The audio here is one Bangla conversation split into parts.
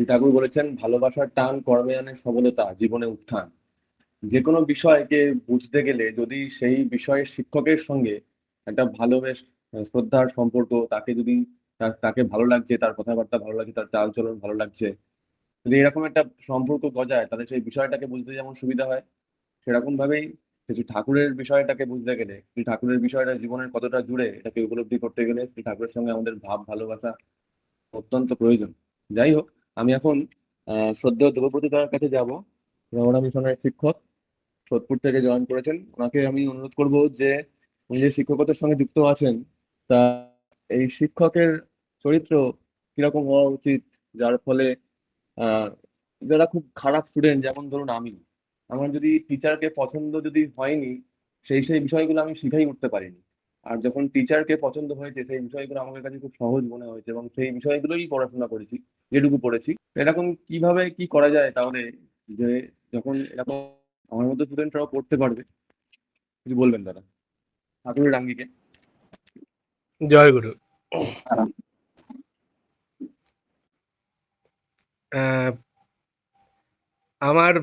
ঠাকুর বলেছেন, ভালোবাসার টান কর্মে আনে সবলতা, জীবনে উত্থান। যে কোনো বিষয়কে বুঝতে গেলে যদি সেই বিষয়ের শিক্ষকের সঙ্গে একটা ভালো বেশ শ্রদ্ধার সম্পর্ক, তাকে যদি তাকে ভালো লাগছে, তার কথাবার্তা ভালো লাগছে, তার চাল চলন ভালো লাগছে, যদি এরকম একটা সম্পর্ক গজায়, তাহলে সেই বিষয়টাকে বুঝতে যেমন সুবিধা হয়, সেরকম ভাবেই শ্রী ঠাকুরের বিষয়টাকে বুঝতে গেলে, শ্রী ঠাকুরের বিষয়টা জীবনের কতটা জুড়ে এটাকে উপলব্ধি করতে গেলে শ্রী ঠাকুরের সঙ্গে আমাদের ভাব ভালোবাসা অত্যন্ত প্রয়োজন। যাই হোক, আমি এখন শ্রদ্ধেয় দেবপ্রতি দার কাছে যাব। রমনা মিশনের শিক্ষক, সোদপুর থেকে জয়েন করেছেন। ওনাকে আমি অনুরোধ করব যে উনি যে শিক্ষকতার সঙ্গে যুক্ত আছেন, তা এই শিক্ষকের চরিত্র কিরকম হওয়া উচিত, যার ফলে আহ যারা খুব খারাপ স্টুডেন্ট, যেমন ধরুন আমি, আমার যদি টিচারকে পছন্দ যদি হয়নি, সেই সেই বিষয়গুলো আমি শিখাই উঠতে পারিনি। আর যখন টিচারকে পছন্দ হয়েছে, সেই বিষয়গুলো আমার কাছে খুব সহজ মনে হয়েছে এবং সেই বিষয়গুলোই পড়াশোনা করেছি, যেটুকু পড়েছি। এরকম কিভাবে কি করা যায় তাহলে, যে যখন এরকম আমার মতো স্টুডেন্টরাও পড়তে পারবে, কিছু বলবেন দাদা ঠাকুরের আঙ্গিকে? জয় গুরু। আহ, আমার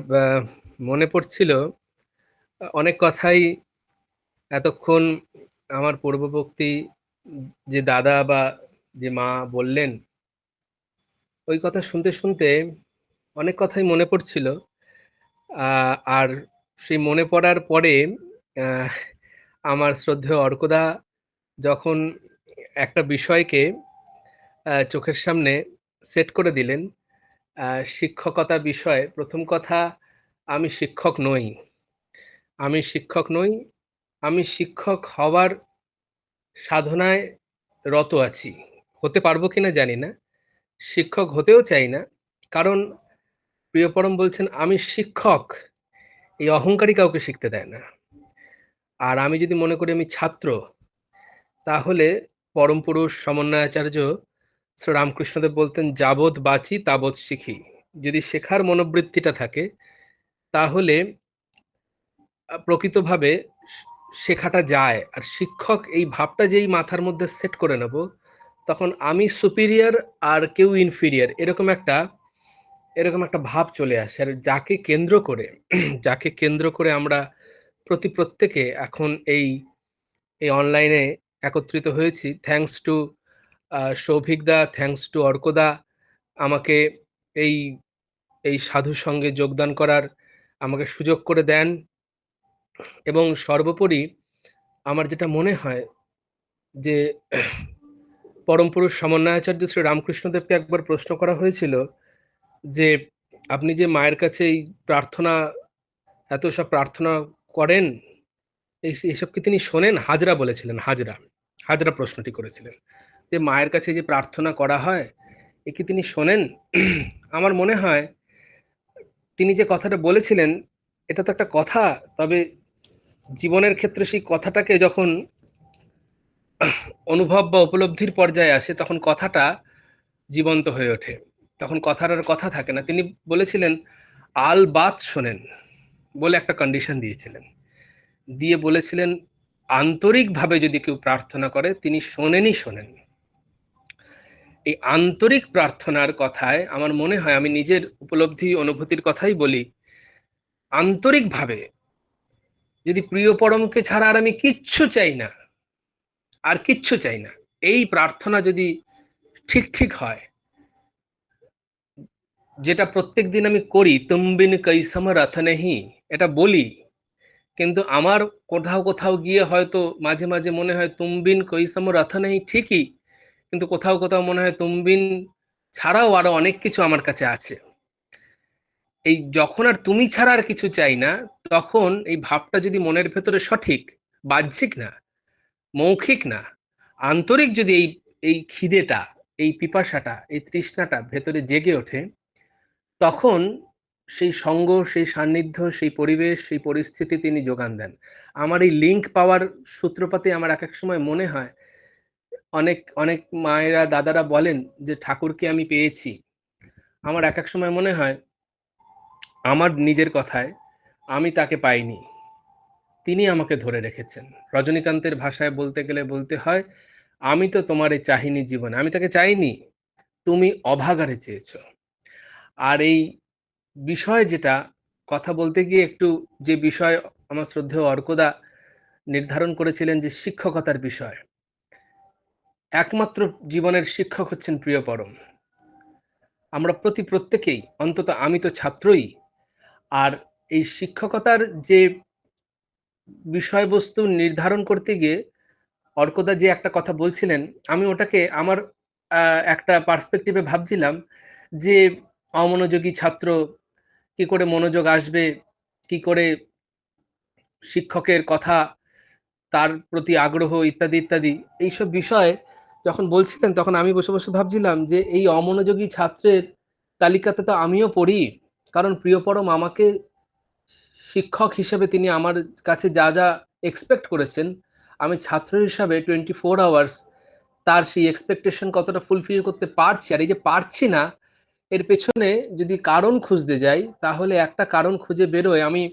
মনে পড়ছিল অনেক কথাই এতক্ষণ আমার পূর্ববর্তী যে দাদা বা যে মা বললেন, ওই কথা শুনতে শুনতে অনেক কথাই মনে পড়ছিল। আর সেই মনে পড়ার পরে আহ, আমার শ্রদ্ধেয় অর্কদা যখন একটা বিষয়কে চোখের সামনে সেট করে দিলেন, শিক্ষকতা বিষয়ে, প্রথম কথা, আমি শিক্ষক নই। আমি শিক্ষক নই, আমি শিক্ষক হওয়ার সাধনায় রত আছি। হতে পারবো কিনা জানি না, শিক্ষক হতেও চাই না। কারণ প্রিয়পরম বলছেন আমি শিক্ষক, এই অহংকারী কাউকে শিখতে দেয় না। আর আমি যদি মনে করি আমি ছাত্র, তাহলে পরম পুরুষ সমন্বয়াচার্য শ্রী রামকৃষ্ণদেব বলতেন, যাবৎ বাঁচি তাবৎ শিখি। যদি শেখার মনোবৃত্তিটা থাকে, তাহলে প্রকৃতভাবে শেখাটা যায়। আর শিক্ষক এই ভাবটা যেই মাথার মধ্যে সেট করে নেব, তখন আমি সুপিরিয়র আর কেউ ইনফিরিয়র, এরকম একটা ভাব চলে আসে। আর যাকে কেন্দ্র করে আমরা প্রত্যেকে এখন এই এই অনলাইনে একত্রিত হয়েছি, থ্যাঙ্কস টু সৌভিক দা, থ্যাঙ্কস টু অর্কদা, আমাকে এই এই সাধু সঙ্গে যোগদান করার আমাকে সুযোগ করে দেন। এবং সর্বোপরি আমার যেটা মনে হয় যে পরম পুরুষ সমন্বয়াচার্য শ্রী রামকৃষ্ণদেবকে একবার প্রশ্ন করা হয়েছিল যে আপনি যে মায়ের কাছে এই প্রার্থনা, এত সব প্রার্থনা করেন, এইসব কি তিনি শোনেন? হাজরা বলেছিলেন, হাজরা প্রশ্নটি করেছিলেন যে মায়ের কাছে যে প্রার্থনা করা হয়, এ কি তিনি শোনেন? আমার মনে হয় তিনি যে কথাটা বলেছিলেন, এটা তো একটা কথা, তবে জীবনের ক্ষেত্রে সেই কথাটাকে যখন অনুভব বা উপলব্ধির পর্যায়ে আসে, তখন কথাটা জীবন্ত হয়ে ওঠে। তখন কথার আর কথা থাকে না। তিনি বলেছিলেন আল বাত শোনেন বলে একটা কন্ডিশন দিয়েছিলেন, দিয়ে বলেছিলেন আন্তরিকভাবে যদি কেউ প্রার্থনা করে তিনি শোনেন। এই আন্তরিক প্রার্থনার কথায় আমার মনে হয়, আমি নিজের উপলব্ধি অনুভূতির কথাই বলি, আন্তরিকভাবে যদি প্রিয় পরমকে ছাড়া আর আমি কিচ্ছু চাই না, এই প্রার্থনা যদি ঠিক হয়, যেটা প্রত্যেক দিন আমি করি, তুমবিন কৈসম রথ নেহি, এটা বলি, কিন্তু আমার কোথাও গিয়ে হয়তো মাঝে মাঝে মনে হয় তুমবিন কৈসম রথ নেহি ঠিকই, কিন্তু কোথাও মনে হয় তুমবিন ছাড়াও আরো অনেক কিছু আমার কাছে আছে। এই যখন আর তুমি ছাড়া আর কিছু চাই না, তখন এই ভাবটা যদি মনের ভেতরে সঠিক, বাহ্যিক না, মৌখিক না, আন্তরিক, যদি এই খিদেটা, এই পিপাসাটা, এই তৃষ্ণাটা ভেতরে জেগে ওঠে, তখন সেই সঙ্গ, সেই সান্নিধ্য, সেই পরিবেশ, সেই পরিস্থিতি তিনি যোগান দেন। আমার এই লিঙ্ক পাওয়ার সূত্রপাতে আমার এক সময় মনে হয়, অনেক অনেক মায়েরা দাদারা বলেন যে ঠাকুরকে আমি পেয়েছি। আমার এক সময় মনে হয়, আমার নিজের কথায়, আমি তাকে পাইনি, তিনি আমাকে ধরে রেখেছেন। রজনীকান্তের ভাষায় বলতে গেলে বলতে হয়, আমি তো তোমারে চাহিনি জীবনে, আমি তাকে চাইনি, তুমি অভাগারে চেয়েছো। আর এই বিষয় যেটা কথা বলতে গিয়ে একটু যে বিষয় আমার শ্রদ্ধেয় অর্কদা নির্ধারণ করেছিলেন যে শিক্ষকতার বিষয়, একমাত্র জীবনের শিক্ষক হচ্ছেন প্রিয় পরম। আমরা প্রত্যেকেই, অন্তত আমি তো ছাত্রই, আর এই শিক্ষকতার যে বিষয়বস্তু নির্ধারণ করতে গিয়ে অর্কদা যে একটা কথা বলছিলেন, আমি ওটাকে আমার একটা পার্সপেক্টিভে ভাবছিলাম যে অমনোযোগী ছাত্র কি করে মনোযোগ আসবে, কি করে শিক্ষকের কথা, তার প্রতি আগ্রহ ইত্যাদি ইত্যাদি এইসব বিষয় যখন বলছিলেন তখন আমি বসে বসে ভাবছিলাম যে এই অমনোযোগী ছাত্রের তালিকাতে তো আমিও পড়ি। কারণ প্রিয়পরম আমাকে শিক্ষক হিসেবে তিনি আমার কাছে যা যা এক্সপেক্ট করেছেন, আমি ছাত্র হিসাবে 24 আওয়ার্স তার সেই এক্সপেকটেশন কতটা ফুলফিল করতে পারছি। আর এই যে পারছি না, এর পেছনে যদি কারণ খুঁজতে যাই তাহলে একটা কারণ খুঁজে বেরোয়। আমি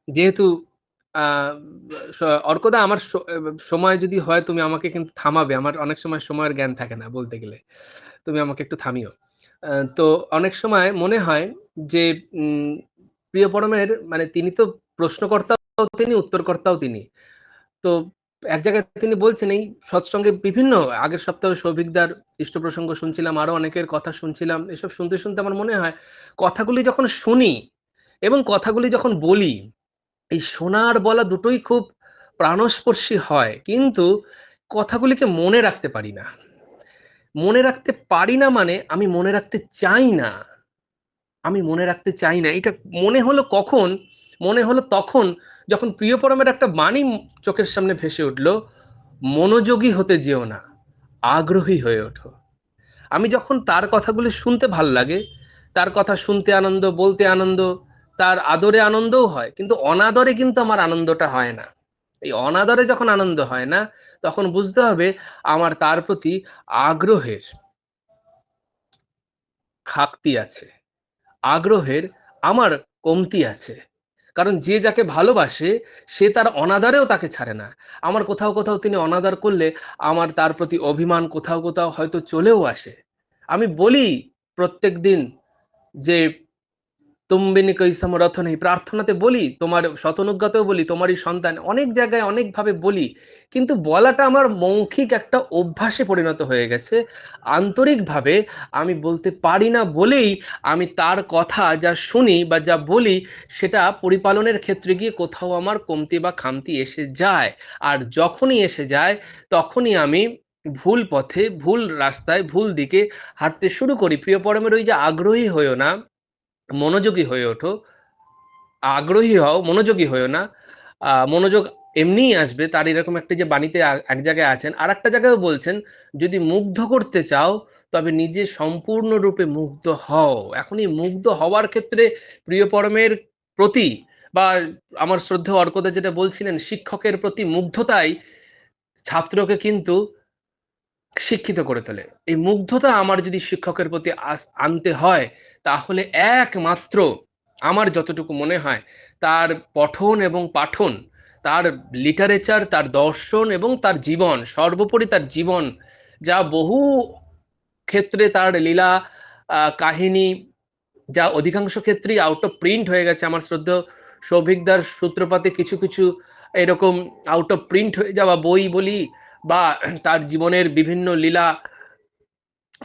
যেহেতু অর্কদা আমার সময় যদি হয় তুমি আমাকে কিন্তু থামাবে, আমার অনেক সময় সময়ের জ্ঞান থাকে না বলতে গেলে, তুমি আমাকে একটু থামিও। তো অনেক সময় মনে হয় যে প্রিয় পরমের মানে তিনি তো প্রশ্নকর্তাও তিনি, উত্তরকর্তাও তিনি। তো এক জায়গায় তিনি বলছেন এই সৎসঙ্গে বিভিন্ন আগের সপ্তাহে সৌভিকদার ইষ্ট প্রসঙ্গ শুনছিলাম, আরো অনেকের কথা শুনছিলাম, এসব শুনতে শুনতে আমার মনে হয় কথাগুলি যখন শুনি এবং কথাগুলি যখন বলি, এই শোনার বলা দুটোই খুব প্রাণস্পর্শী হয়, কিন্তু কথাগুলিকে মনে রাখতে পারি না। মনে রাখতে পারি না মানে আমি মনে রাখতে চাই না। আমি মনে রাখতে চাই না। এটা মনে হলো কখন? মনে হলো তখন যখন প্রিয় পরমের একটা বাণী চোখের সামনে ভেসে উঠল, মনোযোগী হতে যেও না, আগ্রহী হয়ে ওঠো। আমি যখন তার কথাগুলি শুনতে ভাল লাগে, তার কথা শুনতে আনন্দ, বলতে আনন্দ, তার আদরে আনন্দও হয়, কিন্তু অনাদরে কিন্তু আমার আনন্দটা হয় না। এই অনাদরে যখন আনন্দ হয় না, তখন বুঝতে হবে আমার তার প্রতি আগ্রহের ঘাটতি আছে, আগ্রহের আমার কমতি আছে। কারণ যে যাকে ভালোবাসে সে তার অনাদারেও তাকে ছাড়ে না। আমার কোথাও কোথাও তিনি অনাদার করলে আমার তার প্রতি অভিমান কোথাও কোথাও হয়তো চলেও আসে। আমি বলি প্রত্যেক দিন যে তুম্বিনী কৈসম রথ নেই, প্রার্থনাতে বলি, তোমার শতনুজ্ঞাতেও বলি তোমারই সন্তান, অনেক জায়গায় অনেকভাবে বলি, কিন্তু বলাটা আমার মৌখিক একটা অভ্যাসে পরিণত হয়ে গেছে। আন্তরিকভাবে আমি বলতে পারি না বলেই আমি তার কথা যা শুনি বা যা বলি সেটা পরিপালনের ক্ষেত্রে গিয়ে কোথাও আমার কমতি বা খামতি এসে যায়। আর যখনই এসে যায় তখনই আমি ভুল পথে, ভুল রাস্তায়, ভুল দিকে হাঁটতে শুরু করি। প্রিয় পরমের ওই যে আগ্রহী হয়েও না, মনোযোগী হয়ে ওঠো, আগ্রহী হও, মনোযোগী হয়েও না, মনোযোগ এমনিই আসবে, তার এরকম একটা যে বাণীতে এক জায়গায় আছেন, আর একটা জায়গায় বলছেন যদি মুগ্ধ করতে চাও তবে নিজে সম্পূর্ণরূপে মুগ্ধ হও। এখন এই মুগ্ধ হওয়ার ক্ষেত্রে প্রিয় পরমের প্রতি বা আমার শ্রদ্ধেয় অর্কদা যেটা বলছিলেন শিক্ষকের প্রতি মুগ্ধতাই ছাত্রকে কিন্তু শিক্ষিত করে তোলে। এই মুগ্ধতা আমার যদি শিক্ষকের প্রতি আনতে হয় তাহলে একমাত্র আমার যতটুকু মনে হয় তার পঠন এবং পাঠন, তার লিটারেচার, তার দর্শন এবং তার জীবন, সর্বোপরি তার জীবন, যা বহু ক্ষেত্রে তার লীলা কাহিনী যা অধিকাংশ ক্ষেত্রেই আউট অফ প্রিন্ট হয়ে গেছে। আমার শ্রদ্ধেয় সৌভিকদার সূত্রপাতে কিছু কিছু এরকম আউট অফ প্রিন্ট হয়ে যাওয়া বই বলি বা তার জীবনের বিভিন্ন লীলা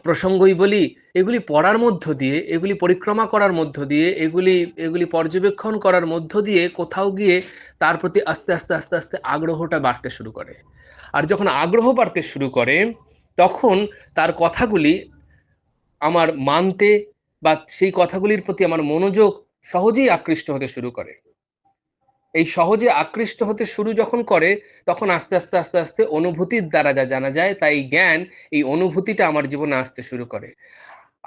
প্রসঙ্গই বলি, এগুলি পড়ার মধ্য দিয়ে, এগুলি পরিক্রমা করার মধ্য দিয়ে, এগুলি এগুলি পর্যবেক্ষণ করার মধ্য দিয়ে কোথাও গিয়ে তার প্রতি আস্তে আস্তে আস্তে আস্তে আগ্রহটা বাড়তে শুরু করে। আর যখন আগ্রহ বাড়তে শুরু করে তখন তার কথাগুলি আমার মানতে বা সেই কথাগুলির প্রতি আমার মনোযোগ সহজেই আকৃষ্ট হতে শুরু করে। এই সহজে আকৃষ্ট হতে শুরু যখন করে তখন আস্তে আস্তে আস্তে আস্তে অনুভূতির দ্বারা যা জানা যায় তাই জ্ঞান, এই অনুভূতিটা আমার জীবনে আসতে শুরু করে।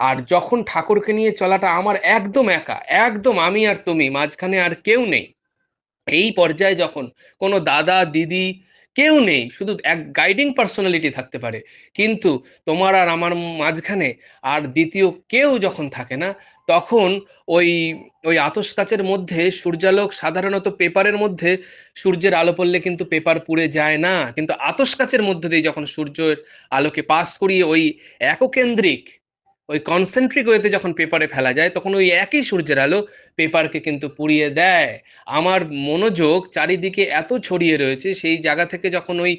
আর যখন ঠাকুরকে নিয়ে চলাটা আমার একদম একা, একদম আমি আর তুমি, মাঝখানে আর কেউ নেই, এই পর্যায়ে যখন কোনো দাদা দিদি কেউ নেই, শুধু এক গাইডিং পার্সোনালিটি থাকতে পারে, কিন্তু তোমার আর আমার মাঝখানে আর দ্বিতীয় কেউ যখন থাকে না, তখন ওই ওই আতস কাচের মধ্যে সূর্যালোক, সাধারণত পেপারের মধ্যে সূর্যের আলো পড়লে কিন্তু পেপার পুড়ে যায় না, কিন্তু আতস কাচের মধ্যে দিয়ে যখন সূর্যের আলোকে পাস করিয়ে ওই এককেন্দ্রিক ওই কনসেন্ট্রিক ওয়েতে যখন পেপারে ফেলা যায় তখন ওই একই সূর্যের আলো পেপারকে কিন্তু পুড়িয়ে দেয়। আমার মনোযোগ চারিদিকে এত ছড়িয়ে রয়েছে, সেই জায়গা থেকে যখন ওই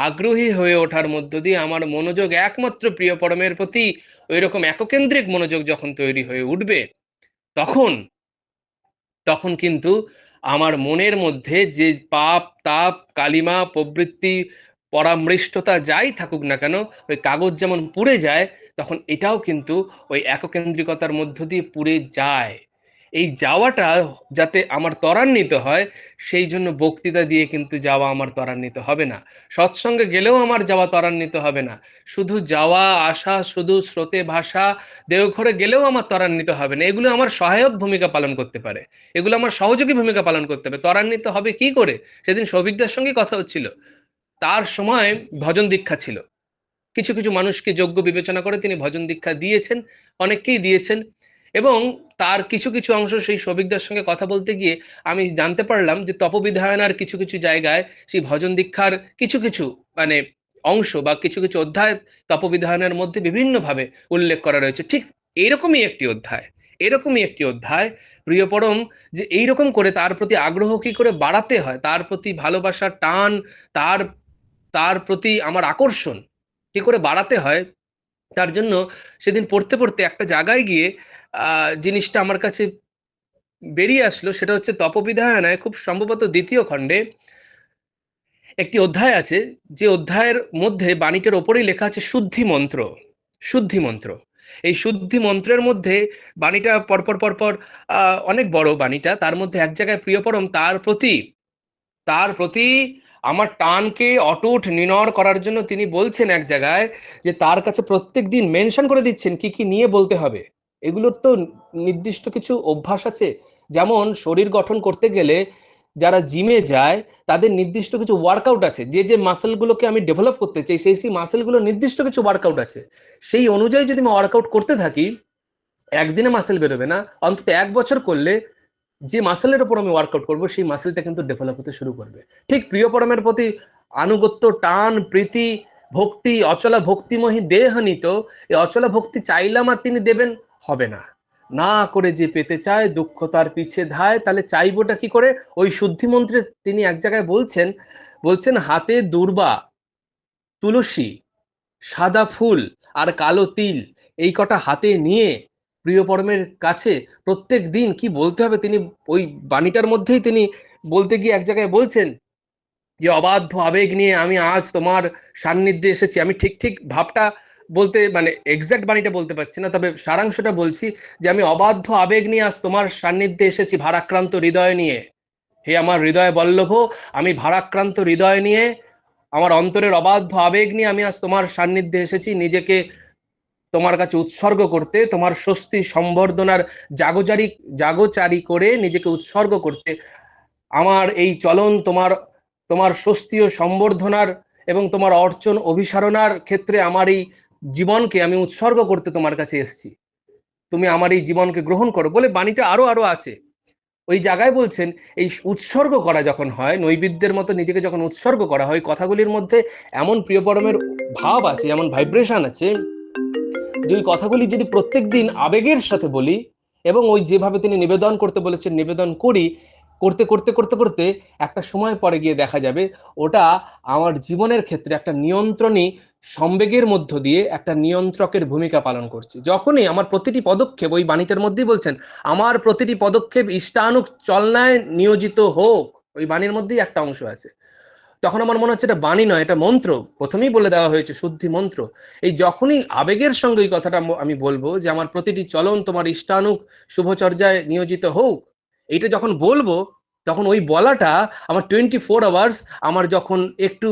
আগ্রহী হয়ে ওঠার মধ্য দিয়ে আমার মনোযোগ একমাত্র প্রিয় পরমের প্রতি ওই রকম এককেন্দ্রিক মনোযোগ যখন তৈরি হয়ে উঠবে, তখন তখন কিন্তু আমার মনের মধ্যে যে পাপ তাপ কালিমা প্রবৃত্তি পরামৃষ্টতা যাই থাকুক না কেন, ওই কাগজ যেমন পুড়ে যায়, তখন এটাও কিন্তু ওই এককেন্দ্রিকতার মধ্য দিয়ে পুড়ে যায়। এই যাওয়াটা যাতে আমার ত্বরান্বিত হয়, সেই জন্য বক্তৃতা দিয়ে কিন্তু যাওয়া আমার ত্বরান্বিত হবে না, সৎসঙ্গে গেলেও আমার যাওয়া ত্বরান্বিত হবে না, শুধু যাওয়া আসা, শুধু স্রোতে ভাষা, দেওঘরে গেলেও আমার ত্বরান্বিত হবে না। এগুলো আমার সহায়ক ভূমিকা পালন করতে পারে, এগুলো আমার সহযোগী ভূমিকা পালন করতে হবে। ত্বরান্বিত হবে কি করে? সেদিন সৌভিকদার সঙ্গে কথা হচ্ছিল, তার সময় ভজন দীক্ষা ছিল, কিছু কিছু মানুষকে যোগ্য বিবেচনা করে তিনি ভজন দীক্ষা দিয়েছেন, অনেককেই দিয়েছেন। এবং তার কিছু কিছু অংশ সেই সৌভিকদার সঙ্গে কথা বলতে গিয়ে আমি জানতে পারলাম যে তপবিধায়নার কিছু কিছু জায়গায় সেই ভজন দীক্ষার কিছু কিছু মানে অংশ বা কিছু কিছু অধ্যায় তপবিধায়নের মধ্যে বিভিন্নভাবে উল্লেখ করা রয়েছে। ঠিক এরকমই একটি অধ্যায়, এরকমই একটি অধ্যায় প্রিয় পরম, যে এইরকম করে তার প্রতি আগ্রহ কি করে বাড়াতে হয়, তার প্রতি ভালোবাসার টান, তার তার প্রতি আমার আকর্ষণ কি করে বাড়াতে হয়, তার জন্য সেদিন পড়তে পড়তে একটা জায়গায় গিয়ে জিনিসটা আমার কাছে বেরিয়ে আসলো। সেটা হচ্ছে তপবিধায়নায় খুব সম্ভবত দ্বিতীয় খণ্ডে একটি অধ্যায় আছে, যে অধ্যায়ের মধ্যে বাণীটার ওপরেই লেখা আছে শুদ্ধি মন্ত্র। শুদ্ধি মন্ত্র, এই শুদ্ধি মন্ত্রের মধ্যে বাণীটা পরপর পরপর অনেক বড় বাণীটা, তার মধ্যে এক জায়গায় প্রিয়পরম তার প্রতি আমার টানকে অটুট নিনড় করার জন্য তিনি বলছেন এক জায়গায় যে তার কাছে প্রত্যেক দিন মেনশন করে দিচ্ছেন কি কি নিয়ে বলতে হবে। এগুলোর তো নির্দিষ্ট কিছু অভ্যাস আছে, যেমন শরীর গঠন করতে গেলে যারা জিমে যায় তাদের নির্দিষ্ট কিছু ওয়ার্কআউট আছে, যে যে মাসেলগুলোকে আমি ডেভেলপ করতে চাই সেই সেই মাসেলগুলো নির্দিষ্ট কিছু ওয়ার্কআউট আছে, সেই অনুযায়ী যদি আমি ওয়ার্কআউট করতে থাকি একদিনে মাসেল বেরোবে না, অন্তত 1 বছর করলে যে মাসেলের উপর আমি ওয়ার্কআউট করবো সেই মাসেলটা কিন্তু ডেভেলপ হতে শুরু করবে। ঠিক প্রিয় পরমের প্রতি আনুগত্য, টান, প্রীতি, ভক্তি, অচলা ভক্তিময়ী দেহানিত, এই অচলা ভক্তি চাইলাম আর তিনি দেবেন হবে না, না করে যে পেতে চায় দুঃখ তার পিছে ধায়, তাহলে চাইবোটা কি করে? ওই শুদ্ধি মন্ত্রে তিনি এক জায়গায় বলছেন হাতে দূর্বা, তুলসী, সাদা ফুল আর কালো তিল, এই কটা হাতে নিয়ে প্রিয় পরমের কাছে প্রত্যেক দিন কি বলতে হবে তিনি ওই বাণীটার মধ্যেই তিনি বলতে গিয়ে এক জায়গায় বলছেন যে অবাধ্য আবেগ নিয়ে আমি আজ তোমার সান্নিধ্যে এসেছি। আমি ঠিক ঠিক ভাবটা বলতে মানে এক্সাক্ট বাণীটা বলতে পারছি না, তবে সারাংশটা বলছি যে আমি অবাধ্য আবেগ নিয়ে আজ তোমার সান্নিধ্যে এসেছি ভারাক্রান্ত হৃদয় নিয়ে। হে আমার হৃদয় বল্লভ, আমি ভারাক্রান্ত হৃদয় নিয়ে, আমার অন্তরের অবাধ্য আবেগ নিয়ে আমি আজ তোমার সান্নিধ্যে এসেছি নিজেকে তোমার কাছে উৎসর্গ করতে, তোমার স্বস্তি সম্বর্ধনার জাগোচারি করে নিজেকে উৎসর্গ করতে। আমার এই চলন তোমার তোমার স্বস্তি ও সম্বর্ধনার এবং তোমার অর্চন অভিসারণার ক্ষেত্রে আমার এই জীবনকে আমি উৎসর্গ করতে তোমার কাছে এসেছি, তুমি আমার এই জীবনকে গ্রহণ করো বলে বাণীটা আরো আরো আছে। ওই জায়গায় বলছেন এই উৎসর্গ করা যখন হয়, নৈবেদ্যের মতো নিজেকে যখন উৎসর্গ করা হয়, কথাগুলির মধ্যে এমন প্রিয় পরমের ভাব আছে, এমন ভাইব্রেশন আছে, যে ওই কথাগুলি যদি প্রত্যেক দিন আবেগের সাথে বলি এবং ওই যেভাবে তিনি নিবেদন করতে বলেছেন নিবেদন করি, করতে করতে করতে করতে একটা সময় পরে গিয়ে দেখা যাবে ওটা আমার জীবনের ক্ষেত্রে একটা নিয়ন্ত্রণী সম্বেগের মধ্য দিয়ে একটা নিয়ন্ত্রকের ভূমিকা পালন করছে। যখনই আমার প্রতিটি পদক্ষেপ, ওই বাণীটার মধ্যেই বলছেন আমার প্রতিটি পদক্ষেপ ইষ্টানুক চলনায় নিয়োজিত হোক, ওই বাণীর মধ্যেই একটা অংশ আছে, তখন আমার মনে হচ্ছে এটা বাণী নয়, এটা মন্ত্র। প্রথমেই বলে দেওয়া হয়েছে শুদ্ধি মন্ত্র। এই যখনই আবেগের সঙ্গে এই কথাটা আমি বলবো যে আমার প্রতিটি চলন তোমার ইষ্টানুক শুভচর্যায় নিয়োজিত হোক, এইটা যখন বলবো তখন ওই বলাটা আমার 24 আওয়ার্স, আমার যখন একটু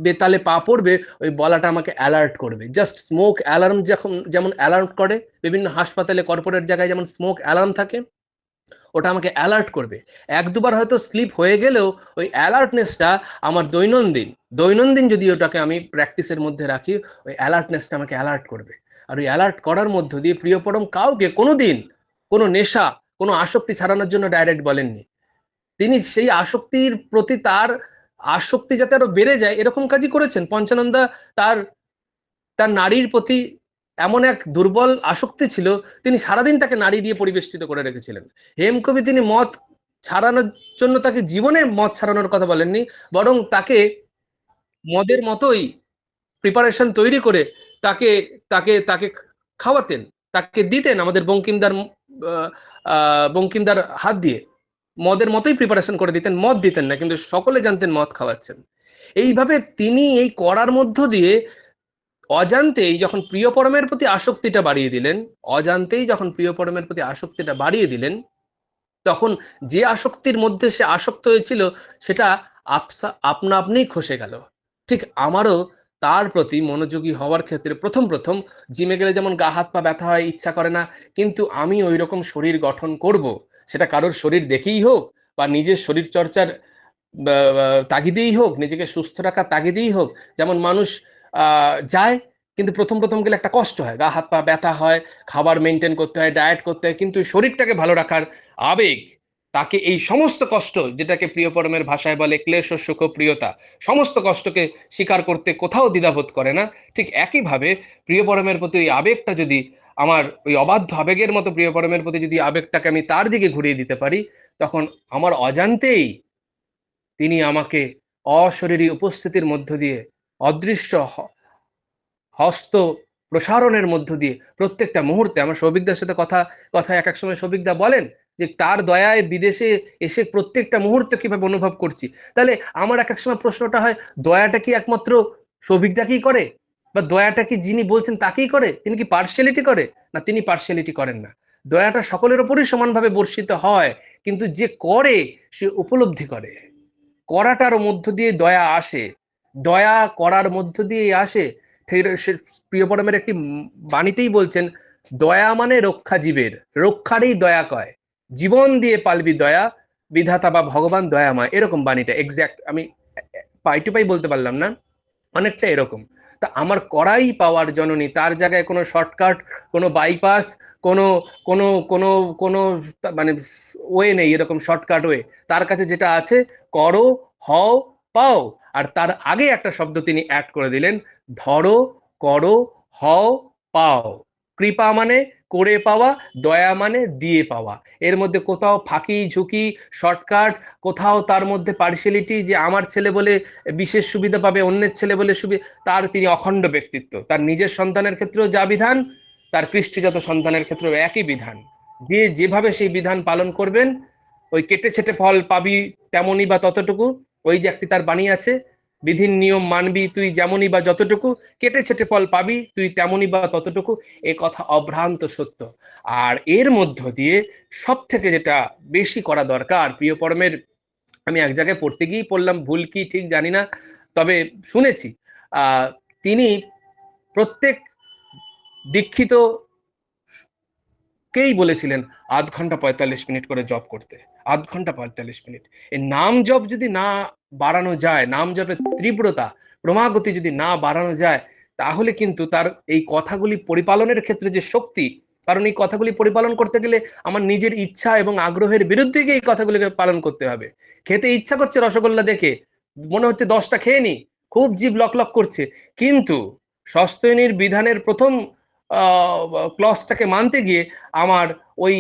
বেতালে পা পড়বে ওই বলাটা আমাকে অ্যালার্ট করবে। জাস্ট স্মোক অ্যালার্ম যখন যেমন অ্যালার্ট করে, বিভিন্ন হাসপাতালে কর্পোরেট জায়গায় যেমন স্মোক অ্যালার্ম থাকে, ওটা আমাকে অ্যালার্ট করবে। 1-2বার হয়তো স্লিপ হয়ে গেলেও ওই অ্যালার্টনেসটা আমার দৈনন্দিন দৈনন্দিন যদি ওটাকে আমি প্র্যাকটিসের মধ্যে রাখি, ওই অ্যালার্টনেসটা আমাকে অ্যালার্ট করবে। আর ওই অ্যালার্ট করার মধ্য দিয়ে প্রিয়পরম কাউকে কোনোদিন কোনো নেশা, কোনো আসক্তি ছাড়ানোর জন্য ডাইরেক্ট বলেননি। তিনি সেই আসক্তির প্রতি তার আসক্তি যাতে আরো বেড়ে যায় এরকম কাজই করেছেন। পঞ্চানন্দা তার তার নারীর প্রতি এমন এক দুর্বল আসক্তি ছিল, তিনি সারাদিন তাকে নারী দিয়ে পরিবেষ্টিত করে রেখেছিলেন। হেমকবি তিনি মদ ছাড়ানোর জন্য তাকে জীবনে মদ ছাড়ানোর কথা বলেননি, বরং তাকে মদের মতোই প্রিপারেশন তৈরি করে তাকে তাকে তাকে খাওয়াতেন, তাকে দিতেন আমাদের বঙ্কিমদার হাত দিয়ে মদের মতোই প্রিপারেশন করে দিতেন, মদ দিতেন না, কিন্তু সকলে জানতেন মদ খাওয়াচ্ছেন। এইভাবে তিনি এই করার মধ্য দিয়ে অজান্তেই যখন প্রিয় পরমের প্রতি আসক্তিটা বাড়িয়ে দিলেন, অজান্তেই যখন প্রিয় পরমের প্রতি আসক্তিটা বাড়িয়ে দিলেন, তখন যে আসক্তির মধ্যে সে আসক্ত হয়েছিল সেটা আপনা আপনিই খসে গেল। ঠিক আমারও তার প্রতি মনোযোগী হওয়ার ক্ষেত্রে প্রথম প্রথম জিমে গেলে যেমন গা হাত পা ব্যথা হয়, ইচ্ছা করে না, কিন্তু আমি ওই রকম শরীর গঠন করব, সেটা কারোর শরীর দেখেই হোক বা নিজের শরীর চর্চার তাগিদেই হোক, নিজেকে সুস্থ রাখার তাগিদেই হোক, যেমন মানুষ যায়, কিন্তু প্রথম প্রথম গেলে একটা কষ্ট হয়, গা হাত পা ব্যথা হয়, খাবার মেনটেন করতে হয়, ডায়েট করতে হয়, কিন্তু শরীরটাকে ভালো রাখার আবেগ তাকে এই সমস্ত কষ্ট, যেটাকে প্রিয় পরমের ভাষায় বলে ক্লেশ ও সুখ প্রিয়তা, সমস্ত কষ্টকে স্বীকার করতে কোথাও দ্বিধাবোধ করে না। ঠিক একইভাবে প্রিয় পরমের প্রতি ওই আবেগটা যদি আমার ওই অবাধ্য আবেগের মতো প্রিয় পরমের প্রতি যদি আবেগটাকে আমি তার দিকে ঘুরিয়ে দিতে পারি, তখন আমার অজান্তেই তিনি আমাকে অশরীরী উপস্থিতির মধ্য দিয়ে, অদৃশ্য হস্ত প্রসারণের মধ্য দিয়ে প্রত্যেকটা মুহূর্তে, আমার সৌভিকদার সাথে কথা এক এক সময় সৌভিকদা বলেন যে তার দয়ায় বিদেশে এসে প্রত্যেকটা মুহূর্তে কিভাবে অনুভব করছি। তাহলে আমার এক এক সময় প্রশ্নটা হয়, দয়াটা কি একমাত্র সৌভিকদাকেই করে, বা দয়াটা কি যিনি বলছেন তাকেই করে? তিনি কি পার্সিয়ালিটি করে? না, তিনি পার্সিয়ালিটি করেন না। দয়াটা সকলের ওপরই সমানভাবে বর্ষিত হয়, কিন্তু যে করে সে উপলব্ধি করে, করাটার মধ্য দিয়ে দয়া আসে, দয়া করার মধ্য দিয়ে আসে। প্রিয় পরমের একটি বাণীতেই বলছেন, দয়া মানে রক্ষা জীবের, রক্ষারই দয়া কয়, জীবন দিয়ে পালবি দয়া, বিধাতা বা ভগবান দয়াময়, এরকম বাণীটা এক্স্যাক্ট আমি পাই টু পাই বলতে পারলাম না, অনেকটা এরকম। তা আমার করাই পাওয়ার জননী, তার জায়গায় কোনো শর্টকাট, কোনো বাইপাস, কোনো কোনো কোনো কোনো মানে ওয়ে নেই, এরকম শর্টকাট ওয়ে। তার কাছে যেটা আছে, করো, হও, পাও। আর তার আগে একটা শব্দ তিনি অ্যাড করে দিলেন, ধরো, করো, হও, পাও। কৃপা মানে করে পাওয়া, দয়া মানে দিয়ে পাওয়া। এর মধ্যে কোথাও ফাঁকি ঝুঁকি, শর্টকাট, কোথাও তার মধ্যে পার্সিয়ালিটি, যে আমার ছেলে বলে বিশেষ সুবিধা পাবে, অন্যের ছেলে বলে সুবিধা, তার তিনি অখণ্ড ব্যক্তিত্ব। তার নিজের সন্তানের ক্ষেত্রেও যা বিধান, তার কৃষ্টিজাত সন্তানের ক্ষেত্রেও একই বিধান। যে যেভাবে সেই বিধান পালন করবেন, ওই কেটে ছেটে ফল পাবি তেমনই বা ততটুকু, ওই যে একটি তার বাণী আছে, বিধির নিয়ম মানবি তুই যেমনই বা যতটুকু, কেটে ছেটে ফল পাবি তুই তেমনই বা ততটুকু। এ কথা অভ্রান্ত সত্য। আর এর মধ্য দিয়ে সব থেকে যেটা বেশি করা দরকার প্রিয় পরমের, আমি এক জায়গায় পড়তে গিয়েই পড়লাম, ভুল কি ঠিক জানি না, তবে শুনেছি তিনি প্রত্যেক দীক্ষিত কেই বলেছিলেন ০.৫ ঘন্টা ৪৫ মিনিট করে জপ করতে, ০.৫ ঘন্টা ৪৫ মিনিট। এই নাম জপ যদি না বাড়ানো যায়, নাম জপের তীব্রতা ক্রমাগতি যদি না বাড়ানো যায়, তাহলে কিন্তু তার এই কথাগুলি পরিপালনের ক্ষেত্রে যে শক্তি, কারণ এই কথাগুলি পরিপালন করতে গেলে আমার নিজের ইচ্ছা এবং আগ্রহের বিরুদ্ধে গিয়ে এই কথাগুলিকে পালন করতে হবে। খেতে ইচ্ছা করছে রসগোল্লা দেখে, মনে হচ্ছে 10টা খেয়ে নি, খুব জিভ লক লক করছে, কিন্তু সস্তয়নীর বিধানের প্রথম ক্লসটাকে মানতে গিয়ে আমার ওই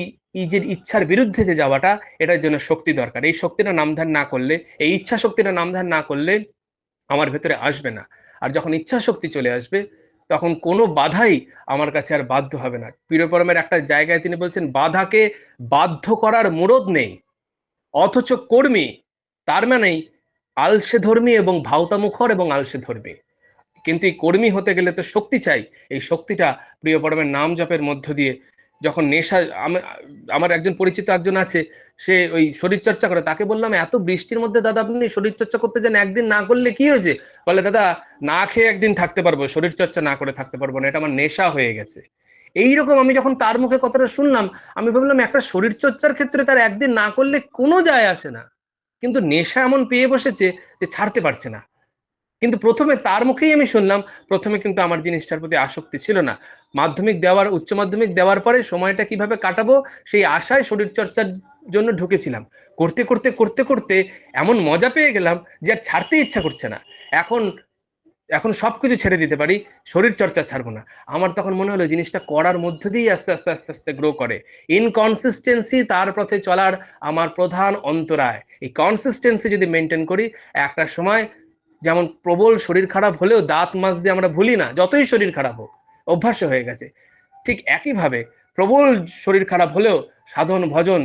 যে ইচ্ছার বিরুদ্ধে যে যাওয়াটা, এটার জন্য শক্তি দরকার। এই শক্তিটা নামধার না করলে, এই ইচ্ছা শক্তিটা নামধার না করলে আমার ভেতরে আসবে না। আর যখন ইচ্ছা শক্তি চলে আসবে, তখন কোনো বাধাই আমার কাছে আর বাধ্য হবে না। পীরপরমের একটা জায়গায় তিনি বলছেন, বাধাকে বাধ্য করার মুরদ নেই, অথচ কর্মী, তার মানেই আলসে ধর্মী এবং ভাওতামুখর এবং আলসে ধর্মী। কিন্তু এই কর্মী হতে গেলে তো শক্তি চাই। এই শক্তিটা প্রিয় পরমের নাম জপের মধ্য দিয়ে, যখন নেশা, আমার একজন পরিচিত একজন আছে, সে ওই শরীরচর্চা করে, তাকে বললাম এত বৃষ্টির মধ্যে দাদা আপনি শরীরচর্চা করতে যান, একদিন না করলে কি হয়েছে? বলে দাদা না খেয়ে একদিন থাকতে পারবো, শরীরচর্চা না করে থাকতে পারবো না, এটা আমার নেশা হয়ে গেছে। এইরকম আমি যখন তার মুখে কথাটা শুনলাম, আমি ভাবলাম একটা শরীরচর্চার ক্ষেত্রে তার একদিন না করলে কোনো যায় আসে না, কিন্তু নেশা এমন পেয়ে বসেছে যে ছাড়তে পারছে না। কিন্তু প্রথমে তার মুখেই আমি শুনলাম, প্রথমে কিন্তু আমার জিনিসটার প্রতি আসক্তি ছিল না। মাধ্যমিক দেওয়ার, উচ্চ মাধ্যমিক দেওয়ার পরে সময়টা কিভাবে কাটাবো সেই আশায় শরীরচর্চার জন্য ঢুকেছিলাম। করতে করতে করতে করতে এমন মজা পেয়ে গেলাম যে আর ছাড়তে ইচ্ছা করছে না। এখন এখন সবকিছু ছেড়ে দিতে পারি, শরীর চর্চা ছাড়বো না। আমার তখন মনে হলো জিনিসটা করার মধ্যে দিয়েই আস্তে আস্তে আস্তে আস্তে গ্রো করে। ইনকনসিস্টেন্সি তার পথে চলার আমার প্রধান অন্তরায়। এই কনসিস্টেন্সি যদি মেনটেন করি, একটা সময় যেমন প্রবল শরীর খারাপ হলেও দাঁত মাজতে আমরা ভুলি না, যতই শরীর খারাপ হোক, অভ্যাস হয়ে গেছে। ঠিক একইভাবে প্রবল শরীর খারাপ হলেও সাধন ভজন,